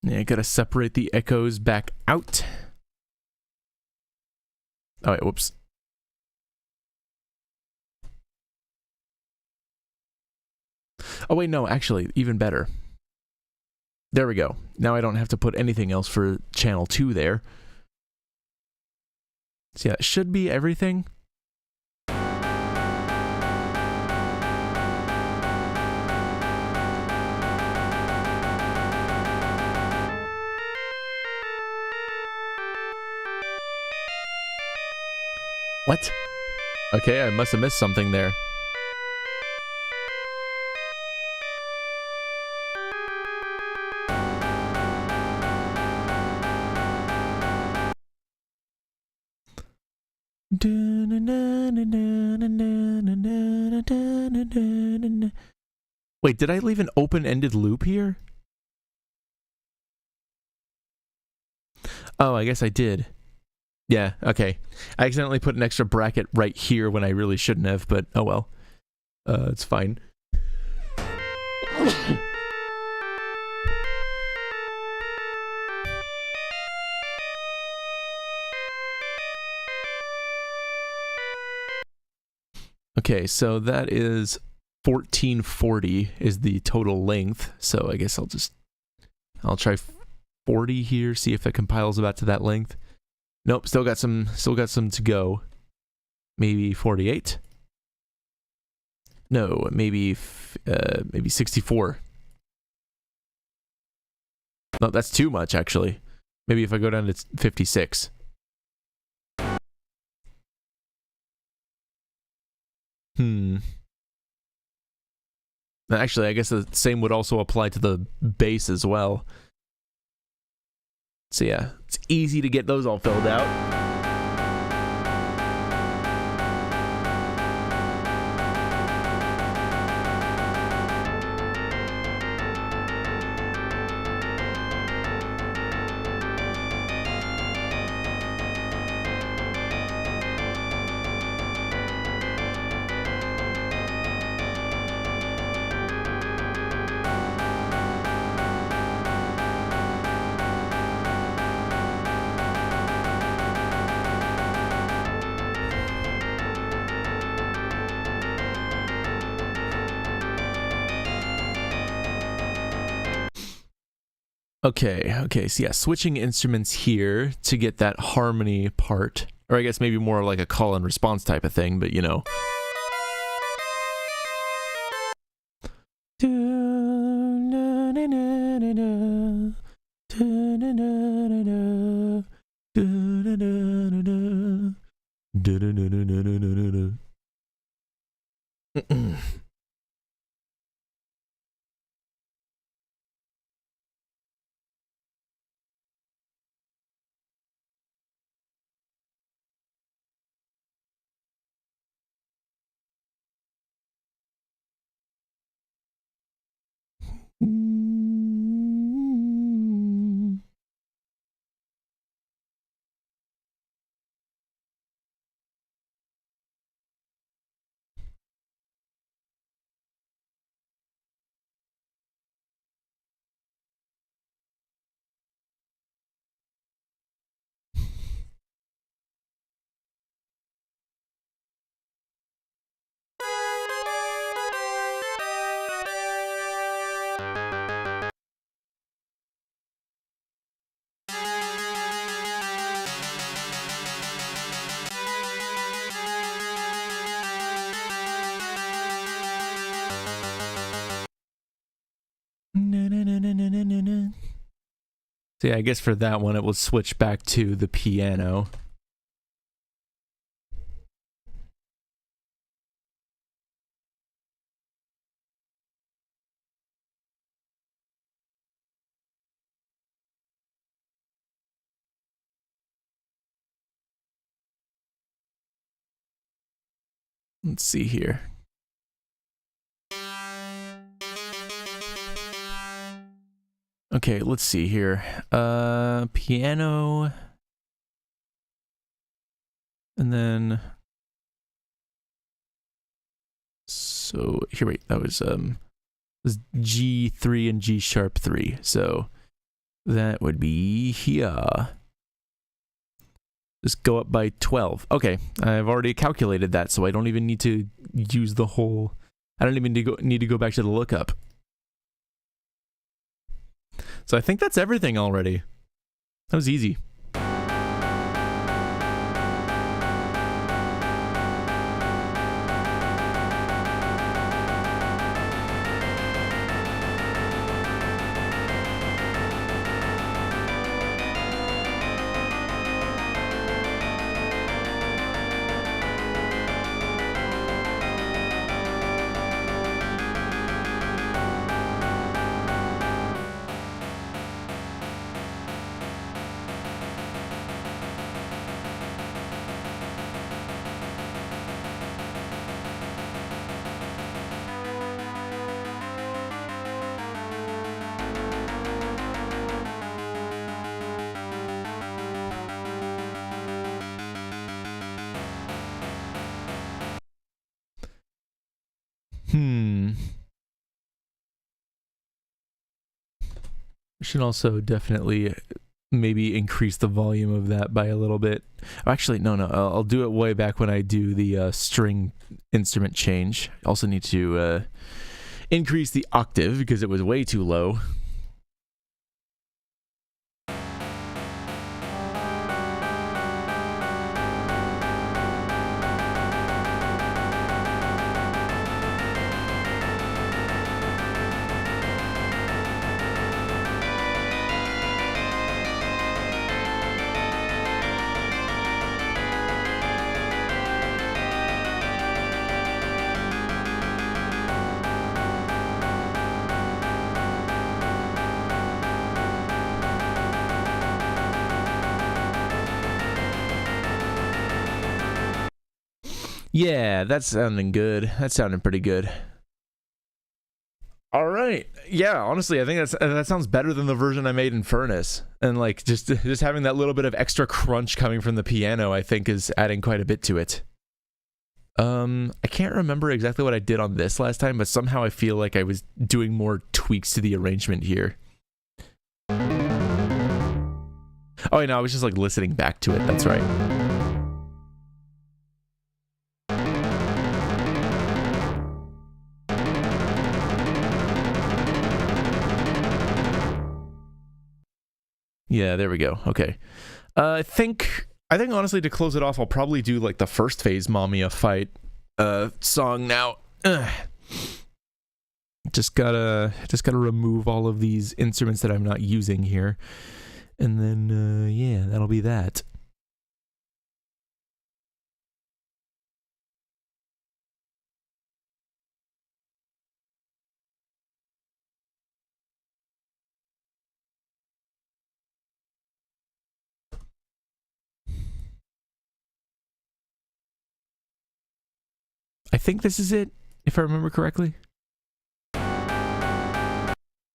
Yeah, gotta separate the echoes back out. Oh, wait, whoops. Oh, wait, no, actually, even better. There we go. Now I don't have to put anything else for channel 2 there. So yeah, it should be everything. What? Okay, I must have missed something there. Wait, did I leave an open-ended loop here? Oh, I guess I did. Yeah, okay. I accidentally put an extra bracket right here when I really shouldn't have, but oh well. It's fine. Okay, so that is 1440 is the total length. So I guess I'll try 40 here, see if it compiles about to that length. Nope, still got some to go. Maybe 48. No, maybe 64. No, that's too much actually. Maybe if I go down to 56. Actually, I guess the same would also apply to the bass as well. So yeah, it's easy to get those all filled out. Okay, so yeah, switching instruments here to get that harmony part. Or I guess maybe more like a call and response type of thing, but you know. So yeah, I guess for that one it will switch back to the piano. Let's see here. Okay, let's see here. Piano. And then... So, here, wait, that was G3 and G sharp 3. So, that would be here. Just go up by 12. Okay, I've already calculated that, so I don't even need to use the whole... I don't even need to go back to the lookup. So I think that's everything already. That was easy. I should also definitely maybe increase the volume of that by a little bit. Actually, no, I'll do it way back when I do the string instrument change. I also need to increase the octave because it was way too low. Yeah, that's sounding good. That's sounding pretty good. All right. Yeah, honestly, I think that sounds better than the version I made in Furnace. And like just having that little bit of extra crunch coming from the piano, I think is adding quite a bit to it. I can't remember exactly what I did on this last time, but somehow I feel like I was doing more tweaks to the arrangement here. Oh, no, I was just like listening back to it. That's right. Yeah, there we go. Okay. I think honestly to close it off, I'll probably do like the first phase Mamiya fight song now. Just gotta remove all of these instruments that I'm not using here. And then yeah, that'll be that. I think this is it, if I remember correctly.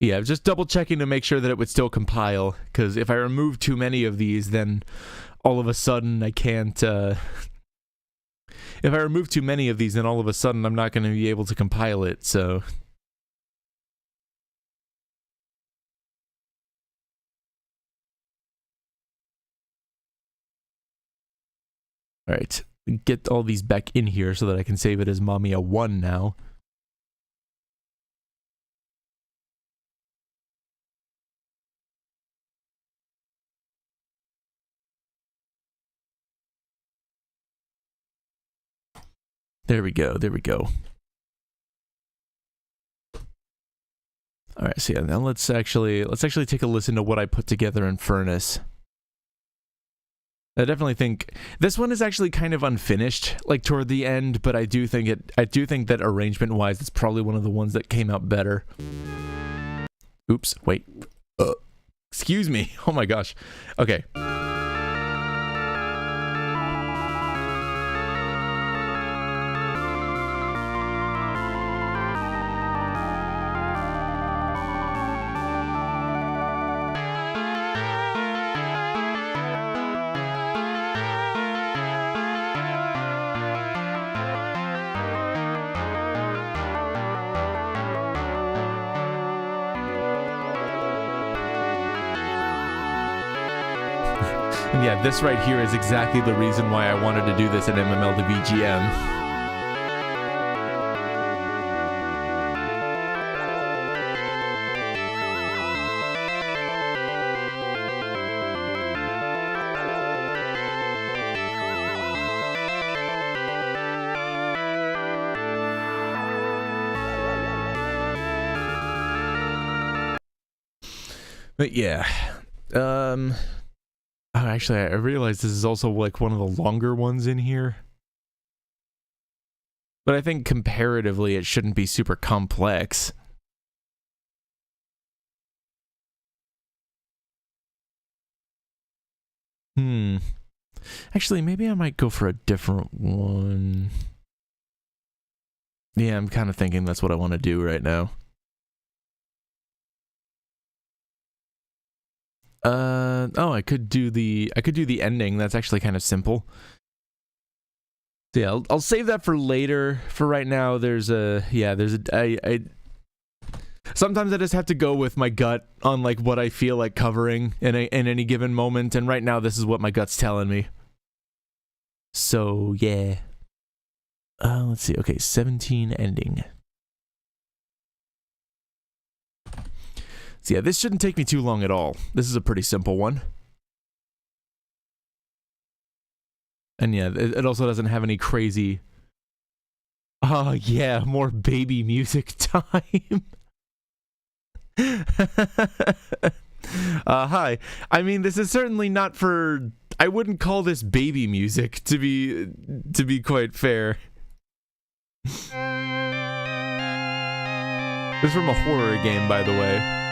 Yeah, I was just double checking to make sure that it would still compile, because if I remove too many of these, then all of a sudden I can't... If I remove too many of these, then all of a sudden I'm not going to be able to compile it, so... Alright, get all these back in here so that I can save it as Mamiya 1 now. There we go, there we go. Alright, so yeah, now let's actually take a listen to what I put together in Furnace. I definitely think this one is actually kind of unfinished, like toward the end, but I do think that arrangement-wise, it's probably one of the ones that came out better. Oops, wait. Excuse me. Oh my gosh. Okay. And yeah, this right here is exactly the reason why I wanted to do this in MML to VGM. But yeah, oh, actually, I realized this is also like one of the longer ones in here. But I think comparatively, it shouldn't be super complex. Actually, maybe I might go for a different one. Yeah, I'm kind of thinking that's what I want to do right now. Oh, I could do the ending. That's actually kind of simple. So yeah, I'll save that for later. For right now, sometimes I just have to go with my gut on like what I feel like covering in any given moment, and right now this is what my gut's telling me. So yeah. Let's see. Okay, 17 ending. So yeah, this shouldn't take me too long at all. This is a pretty simple one. And yeah, it also doesn't have any crazy... Oh yeah, more baby music time. Hi. I mean, this is certainly not for... I wouldn't call this baby music, to be quite fair. This is from a horror game, by the way.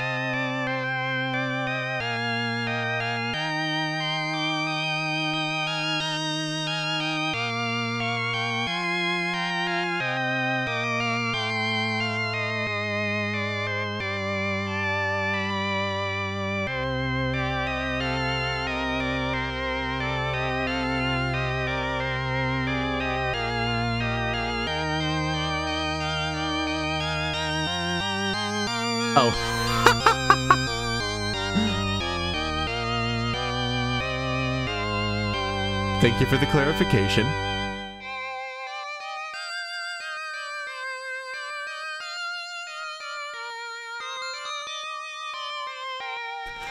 Oh. Thank you for the clarification.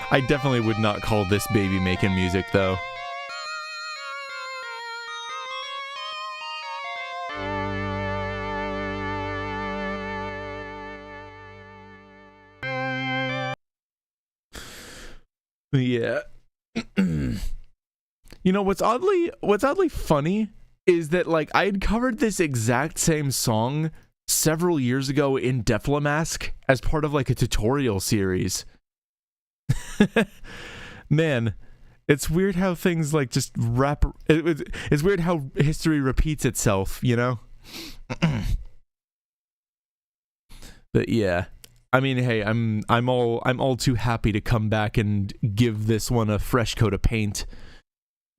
I definitely would not call this baby making music, though. Yeah. You know, what's oddly funny is that, like, I had covered this exact same song several years ago in Deflamask as part of, like, a tutorial series. Man, it's weird how things, like, just wrap... It's weird how history repeats itself, you know? But yeah. I mean, hey, I'm all too happy to come back and give this one a fresh coat of paint,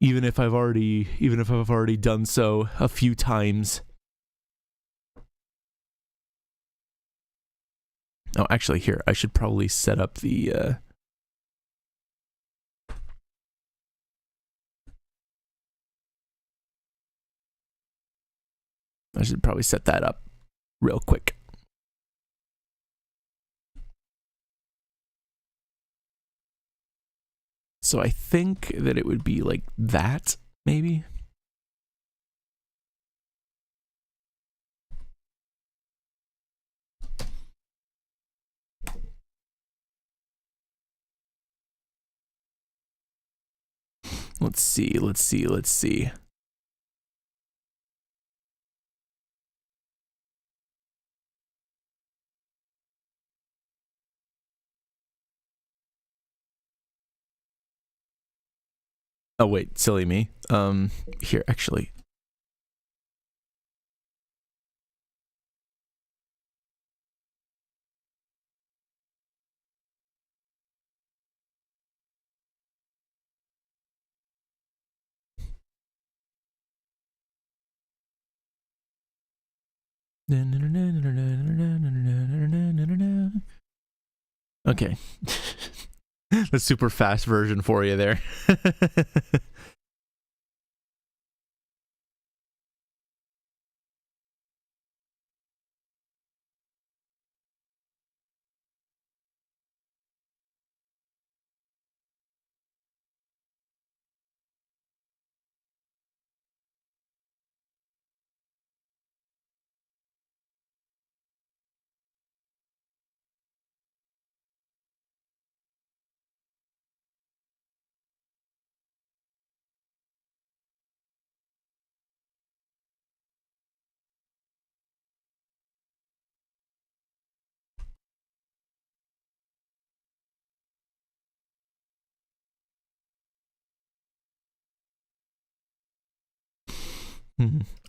even if I've already done so a few times. Oh, actually, here, I should probably set up the I should probably set that up real quick. So I think that it would be like that, maybe? Let's see. Oh wait, silly me. Here, actually. Okay. The super fast version for you there.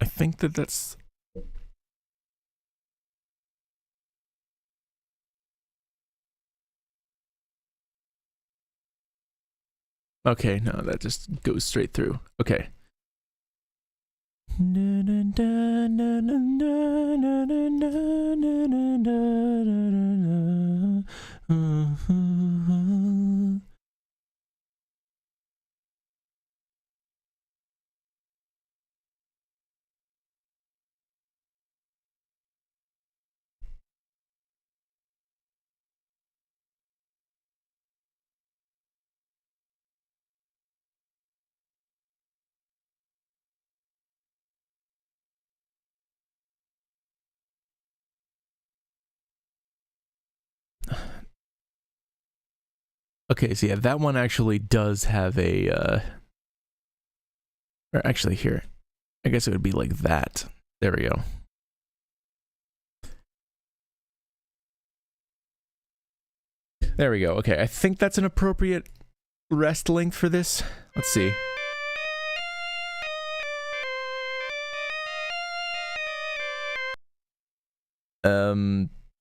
I think that's... Okay, no, that just goes straight through. Okay. Okay, so yeah, that one actually does have a, or actually here, I guess it would be like that. There we go. There we go. Okay, I think that's an appropriate rest length for this. Let's see.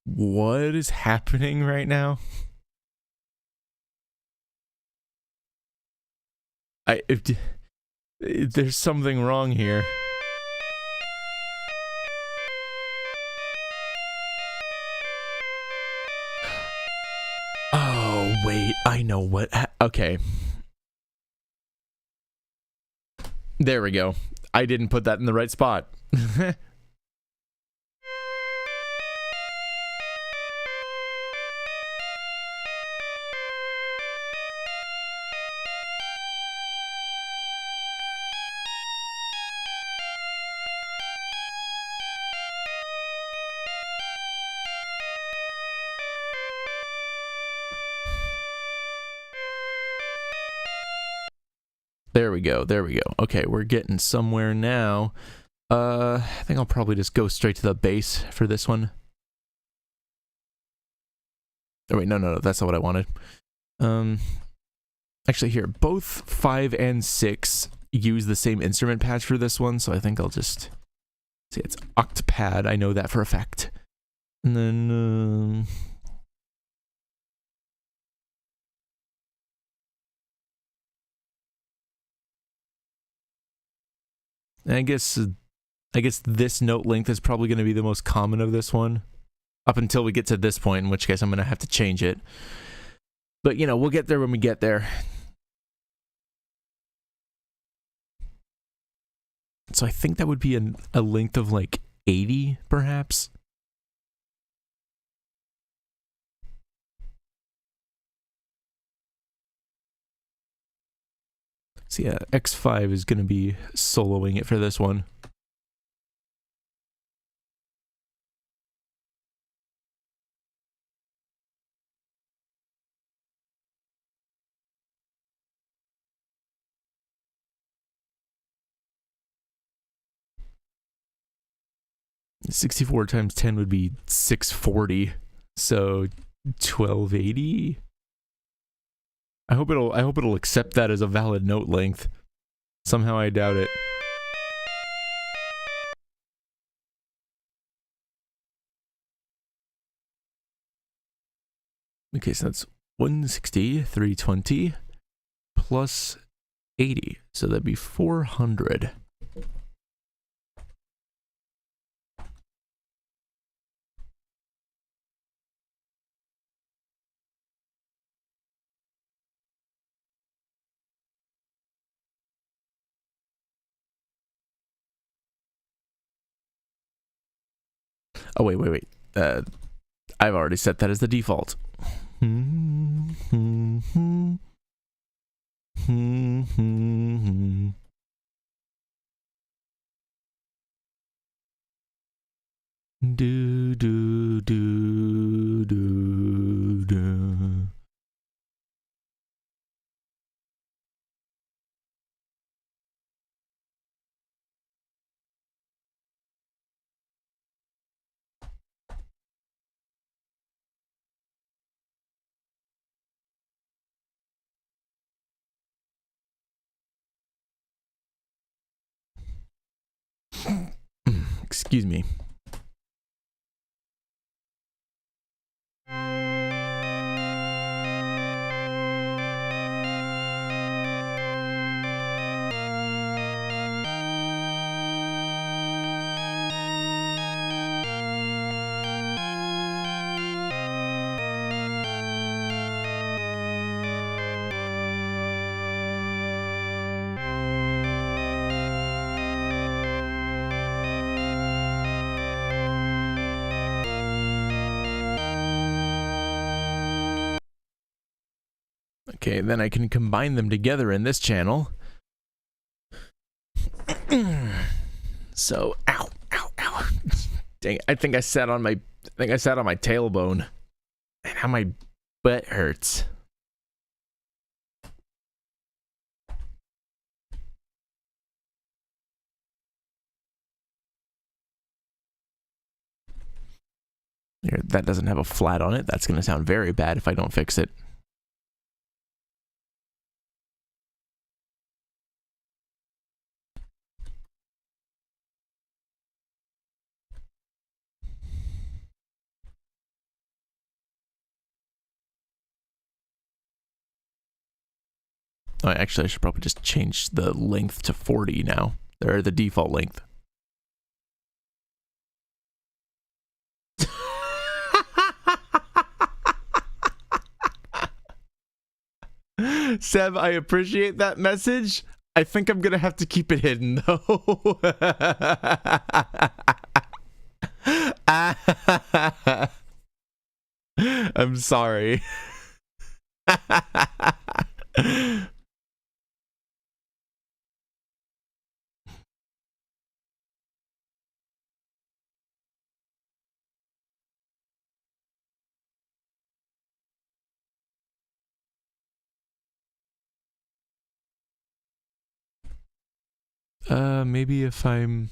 What is happening right now? There's something wrong here. Oh, wait, I know what... Okay. There we go. I didn't put that in the right spot. There we go, there we go. Okay, we're getting somewhere now. I think I'll probably just go straight to the bass for this one. Oh wait, no, that's not what I wanted. Actually here, both 5 and 6 use the same instrument patch for this one, so I think I'll just... See, it's Octapad, I know that for a fact. And then, I guess this note length is probably going to be the most common of this one. Up until we get to this point, in which case I'm going to have to change it. But, you know, we'll get there when we get there. So I think that would be a length of like 80, perhaps. So yeah, X5 is going to be soloing it for this one. $64 times 10 would be $640. So 1280. I hope it'll accept that as a valid note length. Somehow I doubt it. Okay, so that's 160, 320 plus 80. So that'd be 400. Oh, wait. I've already set that as the default. Do do do do do. Excuse me. Okay, then I can combine them together in this channel. So, ow. Dang, I think I sat on my tailbone. And how my butt hurts. Here, that doesn't have a flat on it. That's going to sound very bad if I don't fix it. Oh, actually, I should probably just change the length to 40 now. Or the default length. Seb, I appreciate that message. I think I'm gonna have to keep it hidden, though. I'm sorry. Maybe if I'm...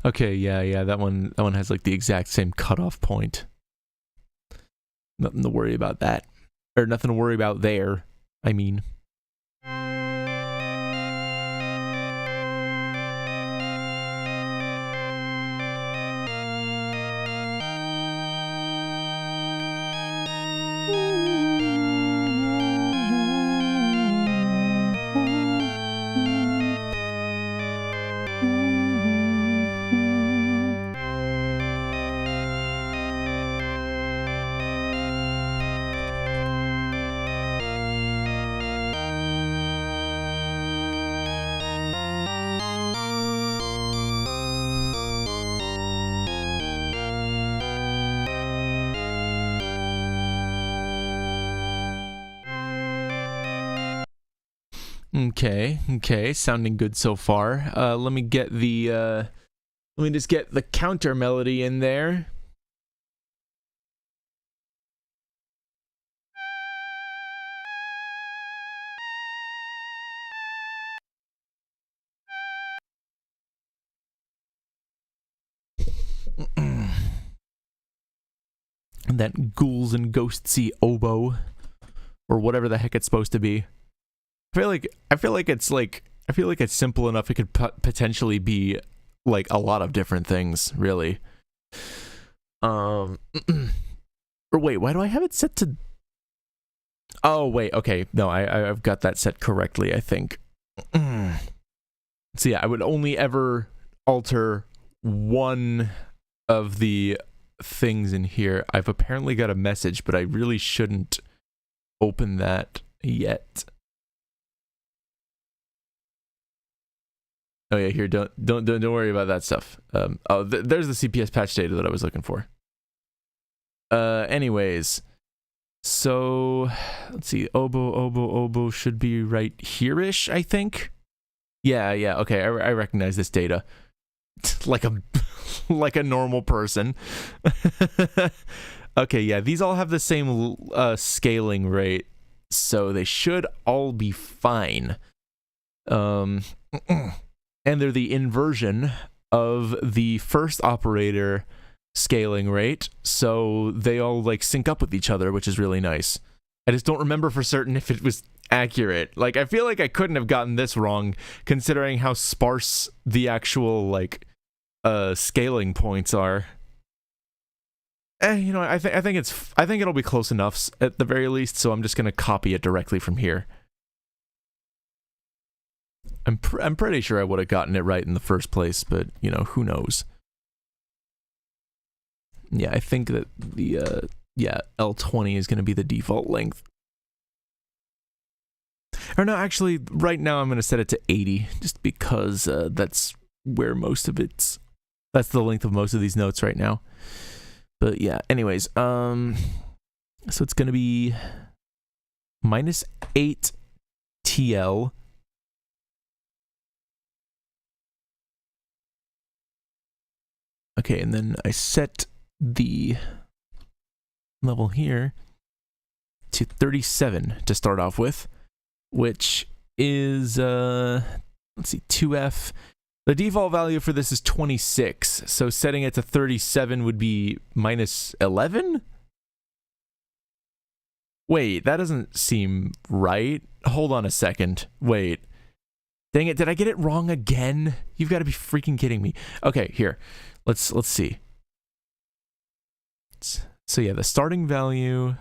Okay, yeah, that one has like the exact same cutoff point. Nothing to worry about that. Or nothing to worry about there, I mean. Okay, sounding good so far. Let me get the, let me just get the counter melody in there. That ghouls and ghostsy oboe, or whatever the heck it's supposed to be. I feel like it's simple enough. It could potentially be like a lot of different things, really. Or wait, why do I have it set to? Oh wait, okay, no, I've got that set correctly, I think. So yeah, I would only ever alter one of the things in here. I've apparently got a message, but I really shouldn't open that yet. Oh yeah, here, don't worry about that stuff. There's the CPS patch data that I was looking for. Anyways, so let's see, oboe should be right here-ish, I think. Yeah, okay, I recognize this data. like a normal person. Okay, yeah, these all have the same scaling rate, so they should all be fine. And they're the inversion of the first operator scaling rate, so they all like sync up with each other, which is really nice. I just don't remember for certain if it was accurate. Like, I feel like I couldn't have gotten this wrong, considering how sparse the actual like scaling points are. You know, I think it'll be close enough at the very least, so I'm just gonna copy it directly from here. I'm pretty sure I would have gotten it right in the first place, but, you know, who knows. Yeah, I think that the, L20 is going to be the default length. Or no, actually, right now I'm going to set it to 80, just because that's where most of that's the length of most of these notes right now. But yeah, anyways, so it's going to be -8 TL. Okay, and then I set the level here to 37 to start off with, which is, let's see, 2F. The default value for this is 26, so setting it to 37 would be -11? Wait, that doesn't seem right. Hold on a second. Wait. Dang it, did I get it wrong again? You've got to be freaking kidding me. Okay, here. Let's see. So yeah, the starting value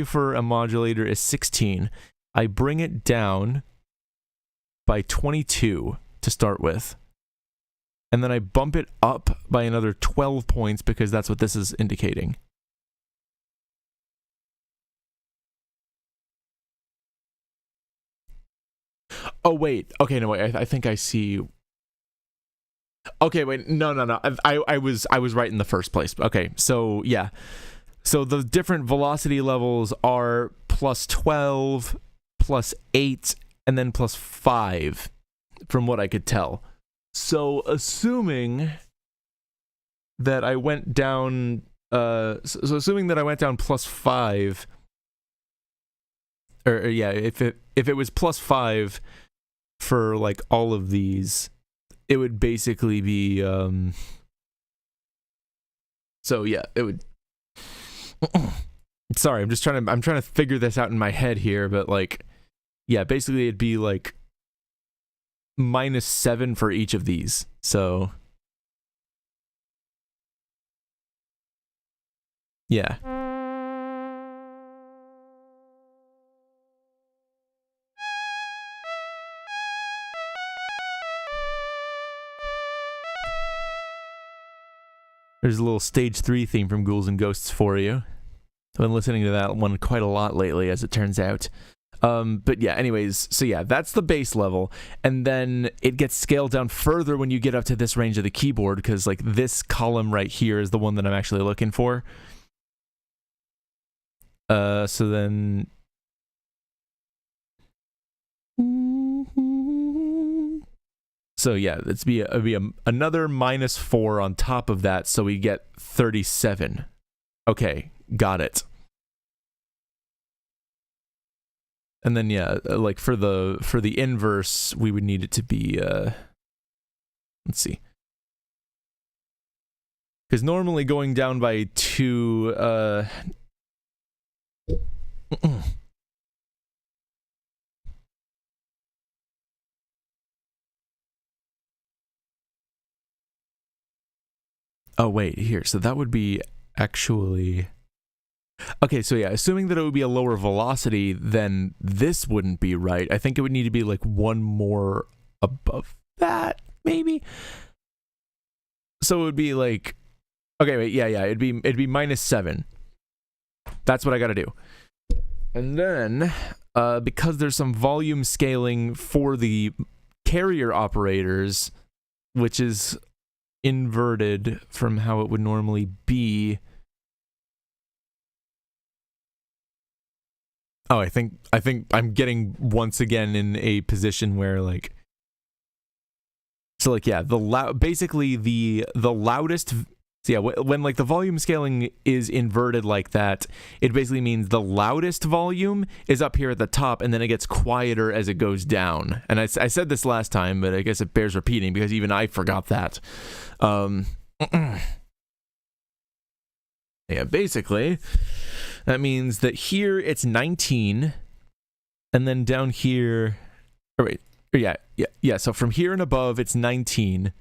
for a modulator is 16. I bring it down by 22 to start with. And then I bump it up by another 12 points because that's what this is indicating. Oh wait. Okay, no wait. I think I see. Okay, wait, no. I was right in the first place. Okay, so yeah. So the different velocity levels are +12, +8, and then +5, from what I could tell. So assuming that I went down, assuming that I went down +5, or yeah, if it was +5 for like all of these, it would basically be, so yeah, it would, sorry, I'm trying to figure this out in my head here, but like, yeah, basically it'd be like -7 for each of these, so, yeah. There's a little stage 3 theme from Ghouls and Ghosts for you. I've been listening to that one quite a lot lately, as it turns out. But yeah, anyways, so yeah, that's the base level, and then it gets scaled down further when you get up to this range of the keyboard, because like this column right here is the one that I'm actually looking for. So then... So yeah, it'd be another -4 on top of that, so we get 37. Okay, got it. And then yeah, like for the inverse, we would need it to be let's see. Because normally going down by 2 oh wait, here, so that would be actually... Okay, so yeah, assuming that it would be a lower velocity, then this wouldn't be right. I think it would need to be like one more above that, maybe? So it would be like... Okay, wait, yeah, it'd be -7. That's what I gotta do. And then, because there's some volume scaling for the carrier operators, which is inverted from how it would normally be. Oh, I think I'm getting once again in a position where like, so like, yeah, basically the loudest. So yeah, when like the volume scaling is inverted like that, it basically means the loudest volume is up here at the top, and then it gets quieter as it goes down. And I said this last time, but I guess it bears repeating because even I forgot that. Yeah, basically, that means that here it's 19, and then down here, oh wait, yeah. So from here and above, it's 19,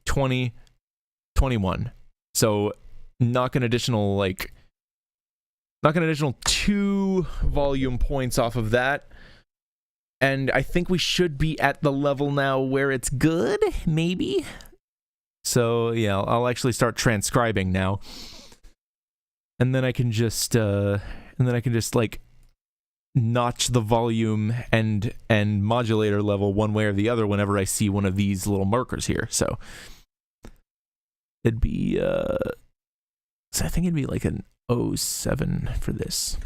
20, 21. So knock an additional 2 volume points off of that. And I think we should be at the level now where it's good, maybe. So yeah, I'll actually start transcribing now. And then I can just like notch the volume and modulator level one way or the other whenever I see one of these little markers here. So it'd be so I think it'd be like an 07 for this.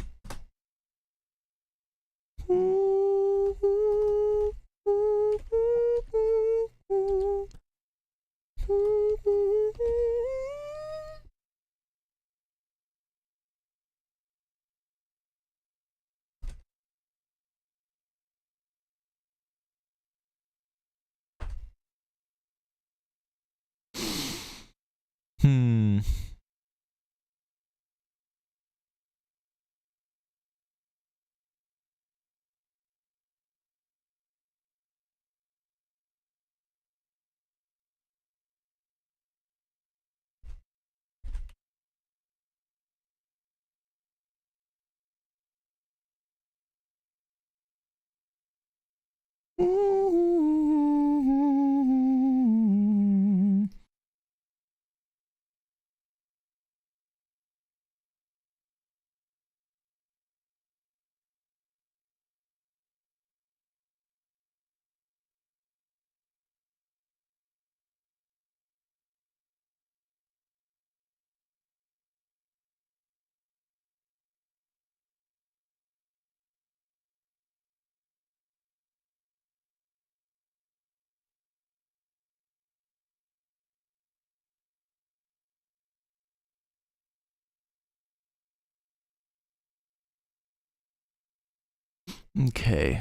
Okay.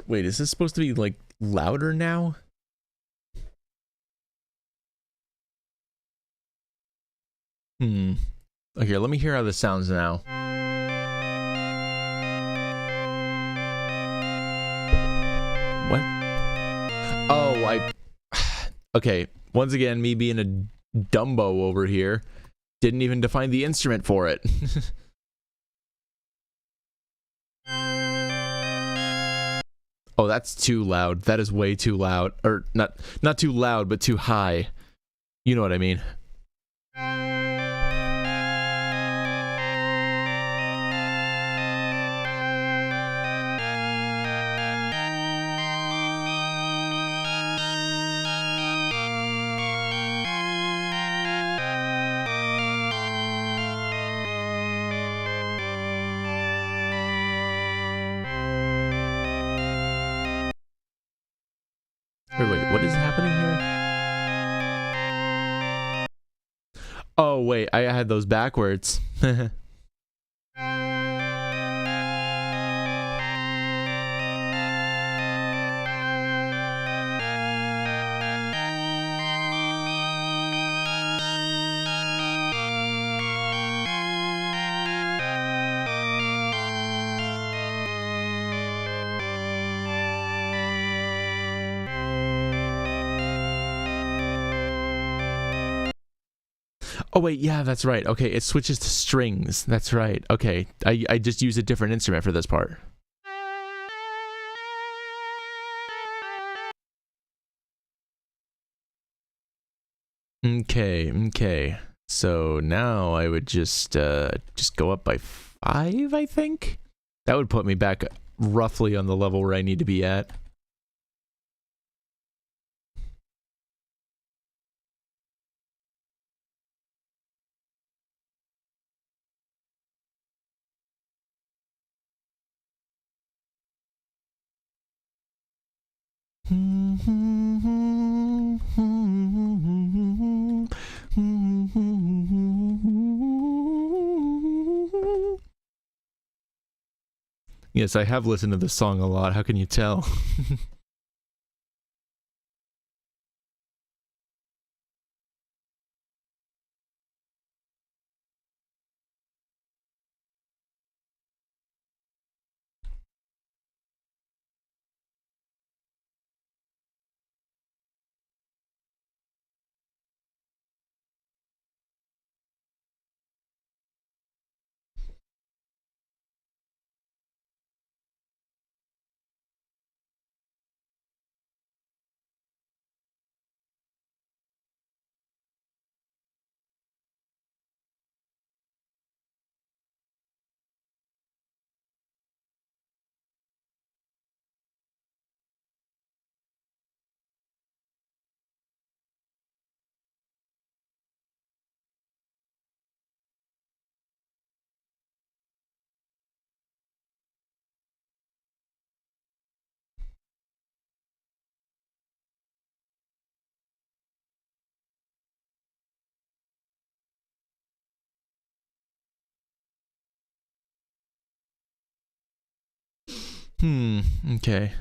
Wait, is this supposed to be like louder now? Okay, let me hear how this sounds now. What? Oh, okay, once again, me being a Dumbo over here, didn't even define the instrument for it. Oh, that's too loud. That is way too loud. Or not too loud, but too high. You know what I mean. Wait, what is happening here? Oh, wait, I had those backwards. Oh wait, yeah, that's right. Okay, it switches to strings. That's right. Okay, I just use a different instrument for this part. Okay. So now I would just go up by 5, I think. That would put me back roughly on the level where I need to be at. Yes, I have listened to this song a lot. How can you tell? Okay.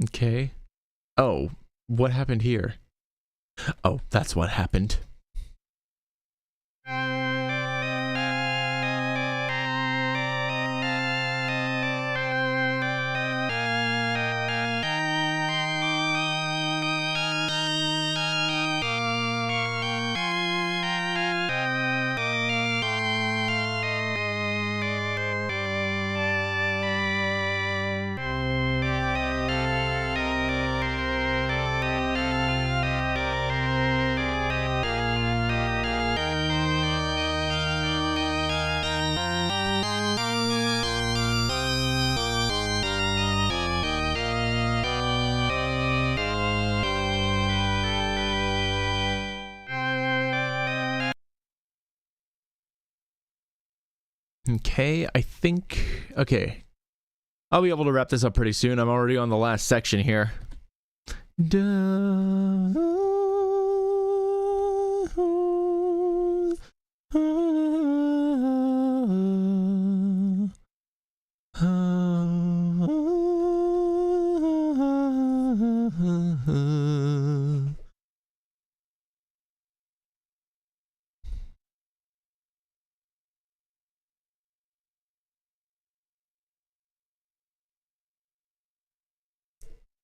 Okay. Oh, what happened here? Oh, that's what happened. Okay, I think... Okay. I'll be able to wrap this up pretty soon. I'm already on the last section here.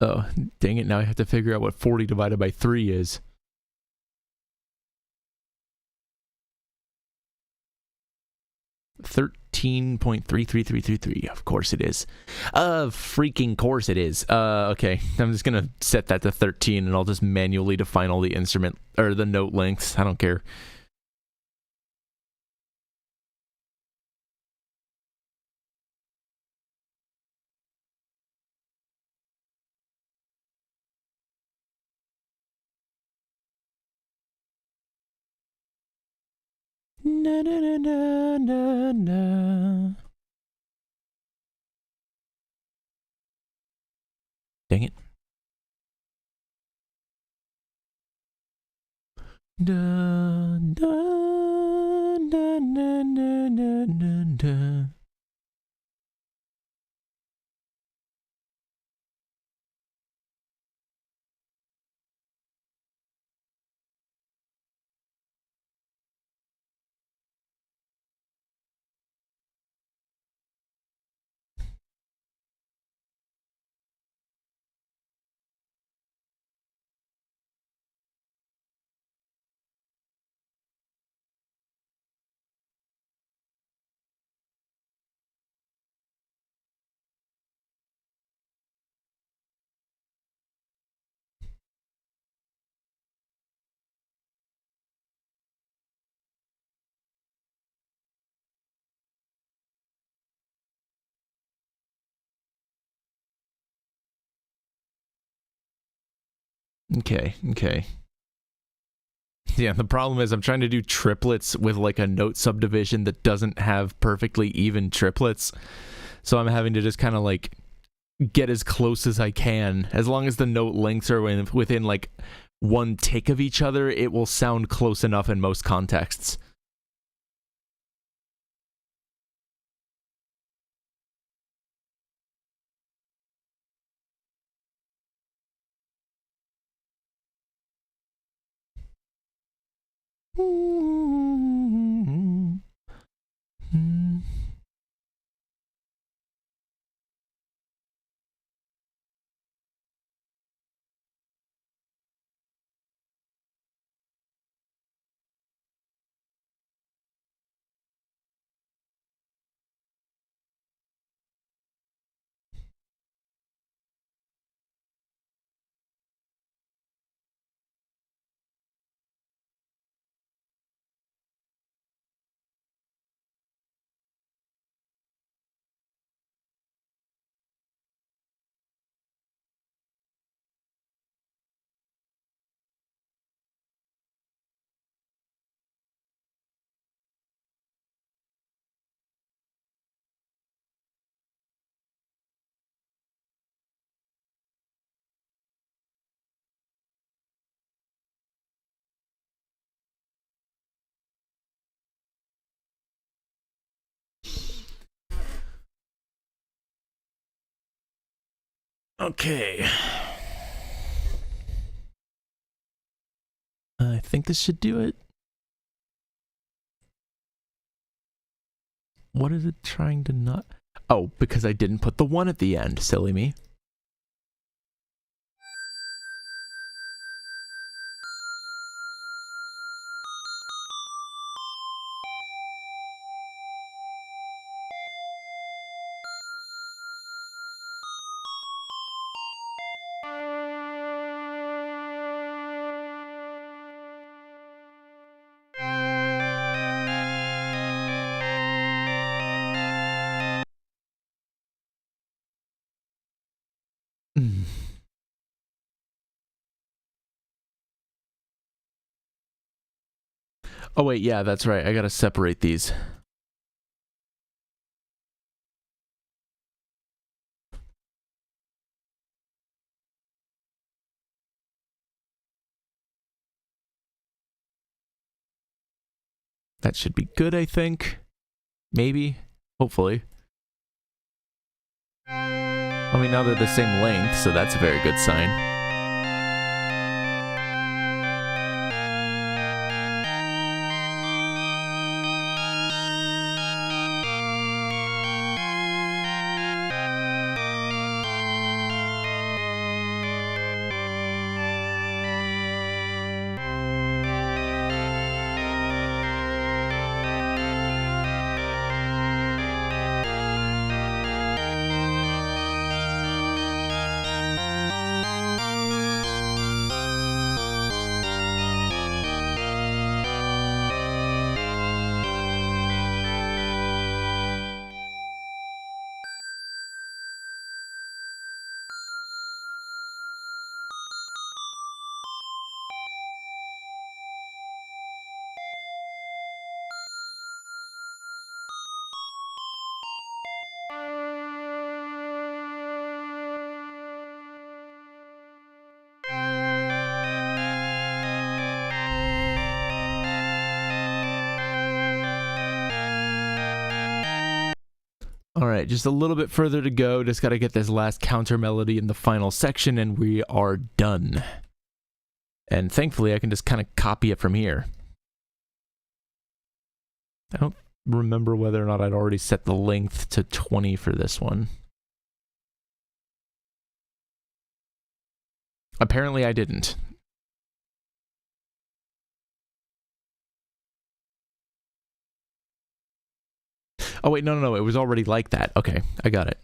Oh, dang it, now I have to figure out what 40 divided by 3 is. $13.33333. Of course it is. Freaking course it is. Okay. I'm just gonna set that to 13 and I'll just manually define all the instrument or the note lengths. I don't care. Na na na na na na. Dang it. Dun, dun, dun, dun, dun, dun, dun, dun. Okay, okay. Yeah, the problem is I'm trying to do triplets with like a note subdivision that doesn't have perfectly even triplets. So I'm having to just kind of like get as close as I can. As long as the note lengths are within like one tick of each other, it will sound close enough in most contexts. Okay. I think this should do it. What is it trying to not... Oh, because I didn't put the 1 at the end. Silly me. Oh wait, yeah, that's right. I gotta separate these. That should be good, I think. Maybe. Hopefully. I mean, now they're the same length, so that's a very good sign. Alright, just a little bit further to go. Just gotta get this last counter melody in the final section and we are done. And thankfully I can just kind of copy it from here. I don't remember whether or not I'd already set the length to 20 for this one. Apparently I didn't. Oh wait, no, it was already like that. Okay, I got it.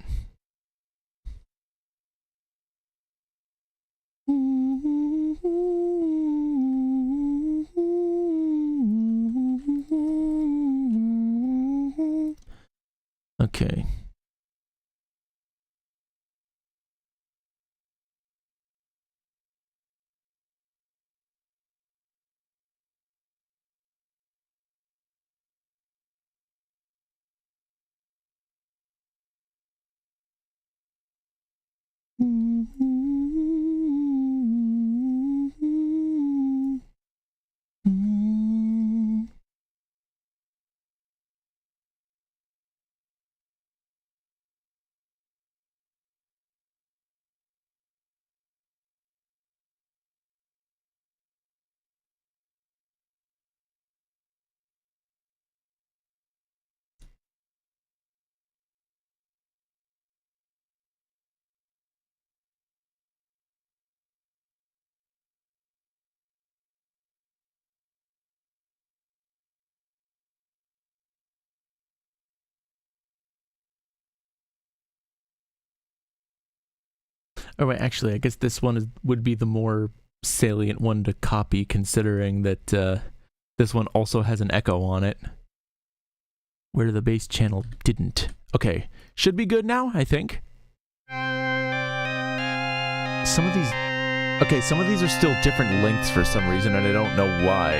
Okay. Oh wait, actually, I guess this one would be the more salient one to copy, considering that this one also has an echo on it, where the bass channel didn't. Okay, should be good now, I think. Some of these are still different lengths for some reason, and I don't know why.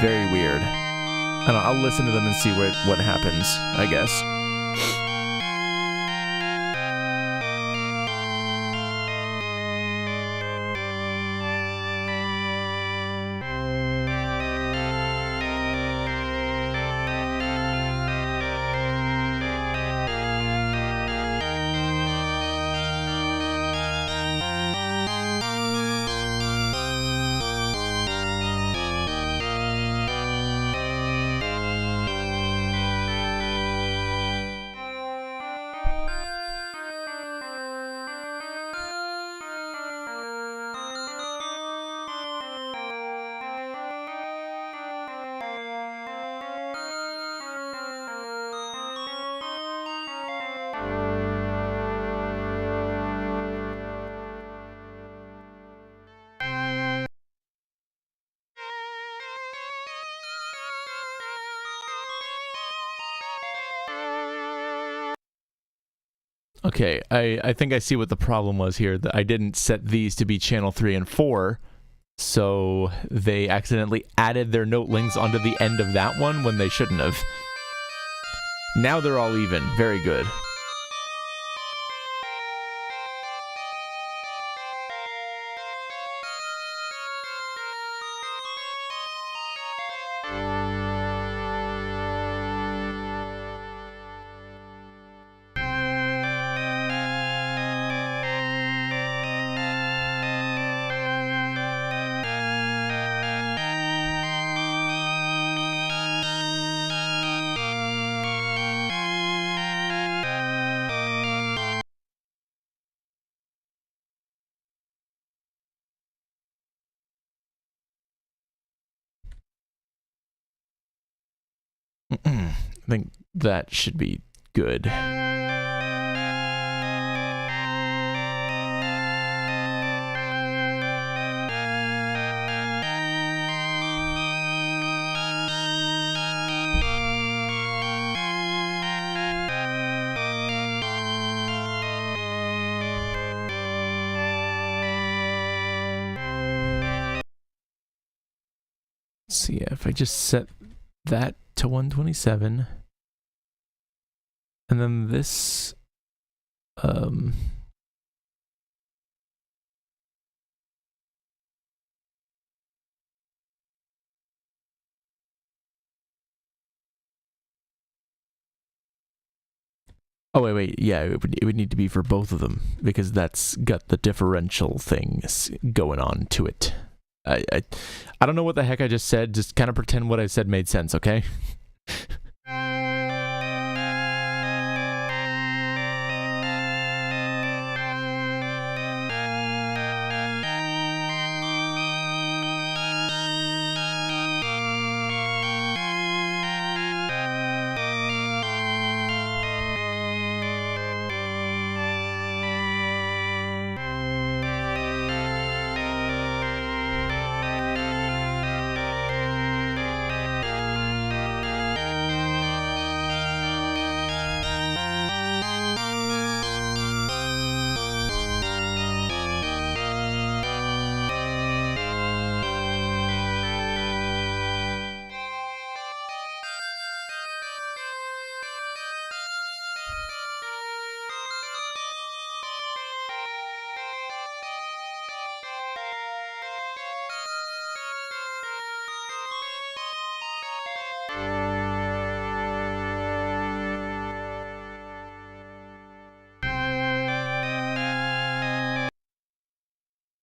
Very weird. I don't know, I'll listen to them and see what happens, I guess. Okay, I think I see what the problem was here. That I didn't set these to be channel 3 and 4, so they accidentally added their note links onto the end of that one when they shouldn't have. Now they're all even. Very good. I think that should be good. Let's see if I just set that to 127, and then this Oh, wait, yeah, it would need to be for both of them, because that's got the differential things going on to it. I don't know what the heck I just said, just kind of pretend what I said made sense, okay?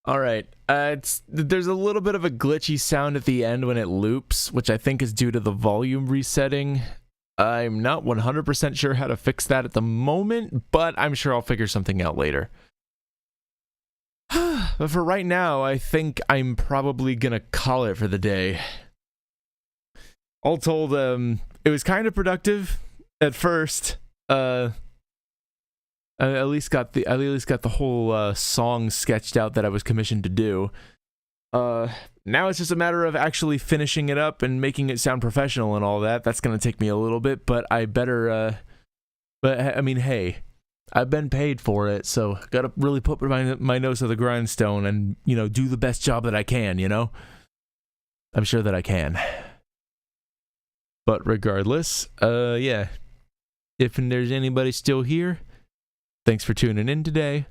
Alright, there's a little bit of a glitchy sound at the end when it loops, which I think is due to the volume resetting. I'm not 100% sure how to fix that at the moment, but I'm sure I'll figure something out later. But for right now, I think I'm probably gonna call it for the day. All told, it was kind of productive at first. I at least got the whole song sketched out that I was commissioned to do. Now it's just a matter of actually finishing it up and making it sound professional and all that. That's gonna take me a little bit, but I better. But I mean, hey, I've been paid for it, so gotta really put my nose to the grindstone and do the best job that I can. I'm sure that I can. But regardless, yeah. If there's anybody still here, thanks for tuning in today.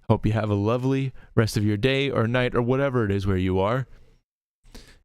Hope you have a lovely rest of your day or night or whatever it is where you are.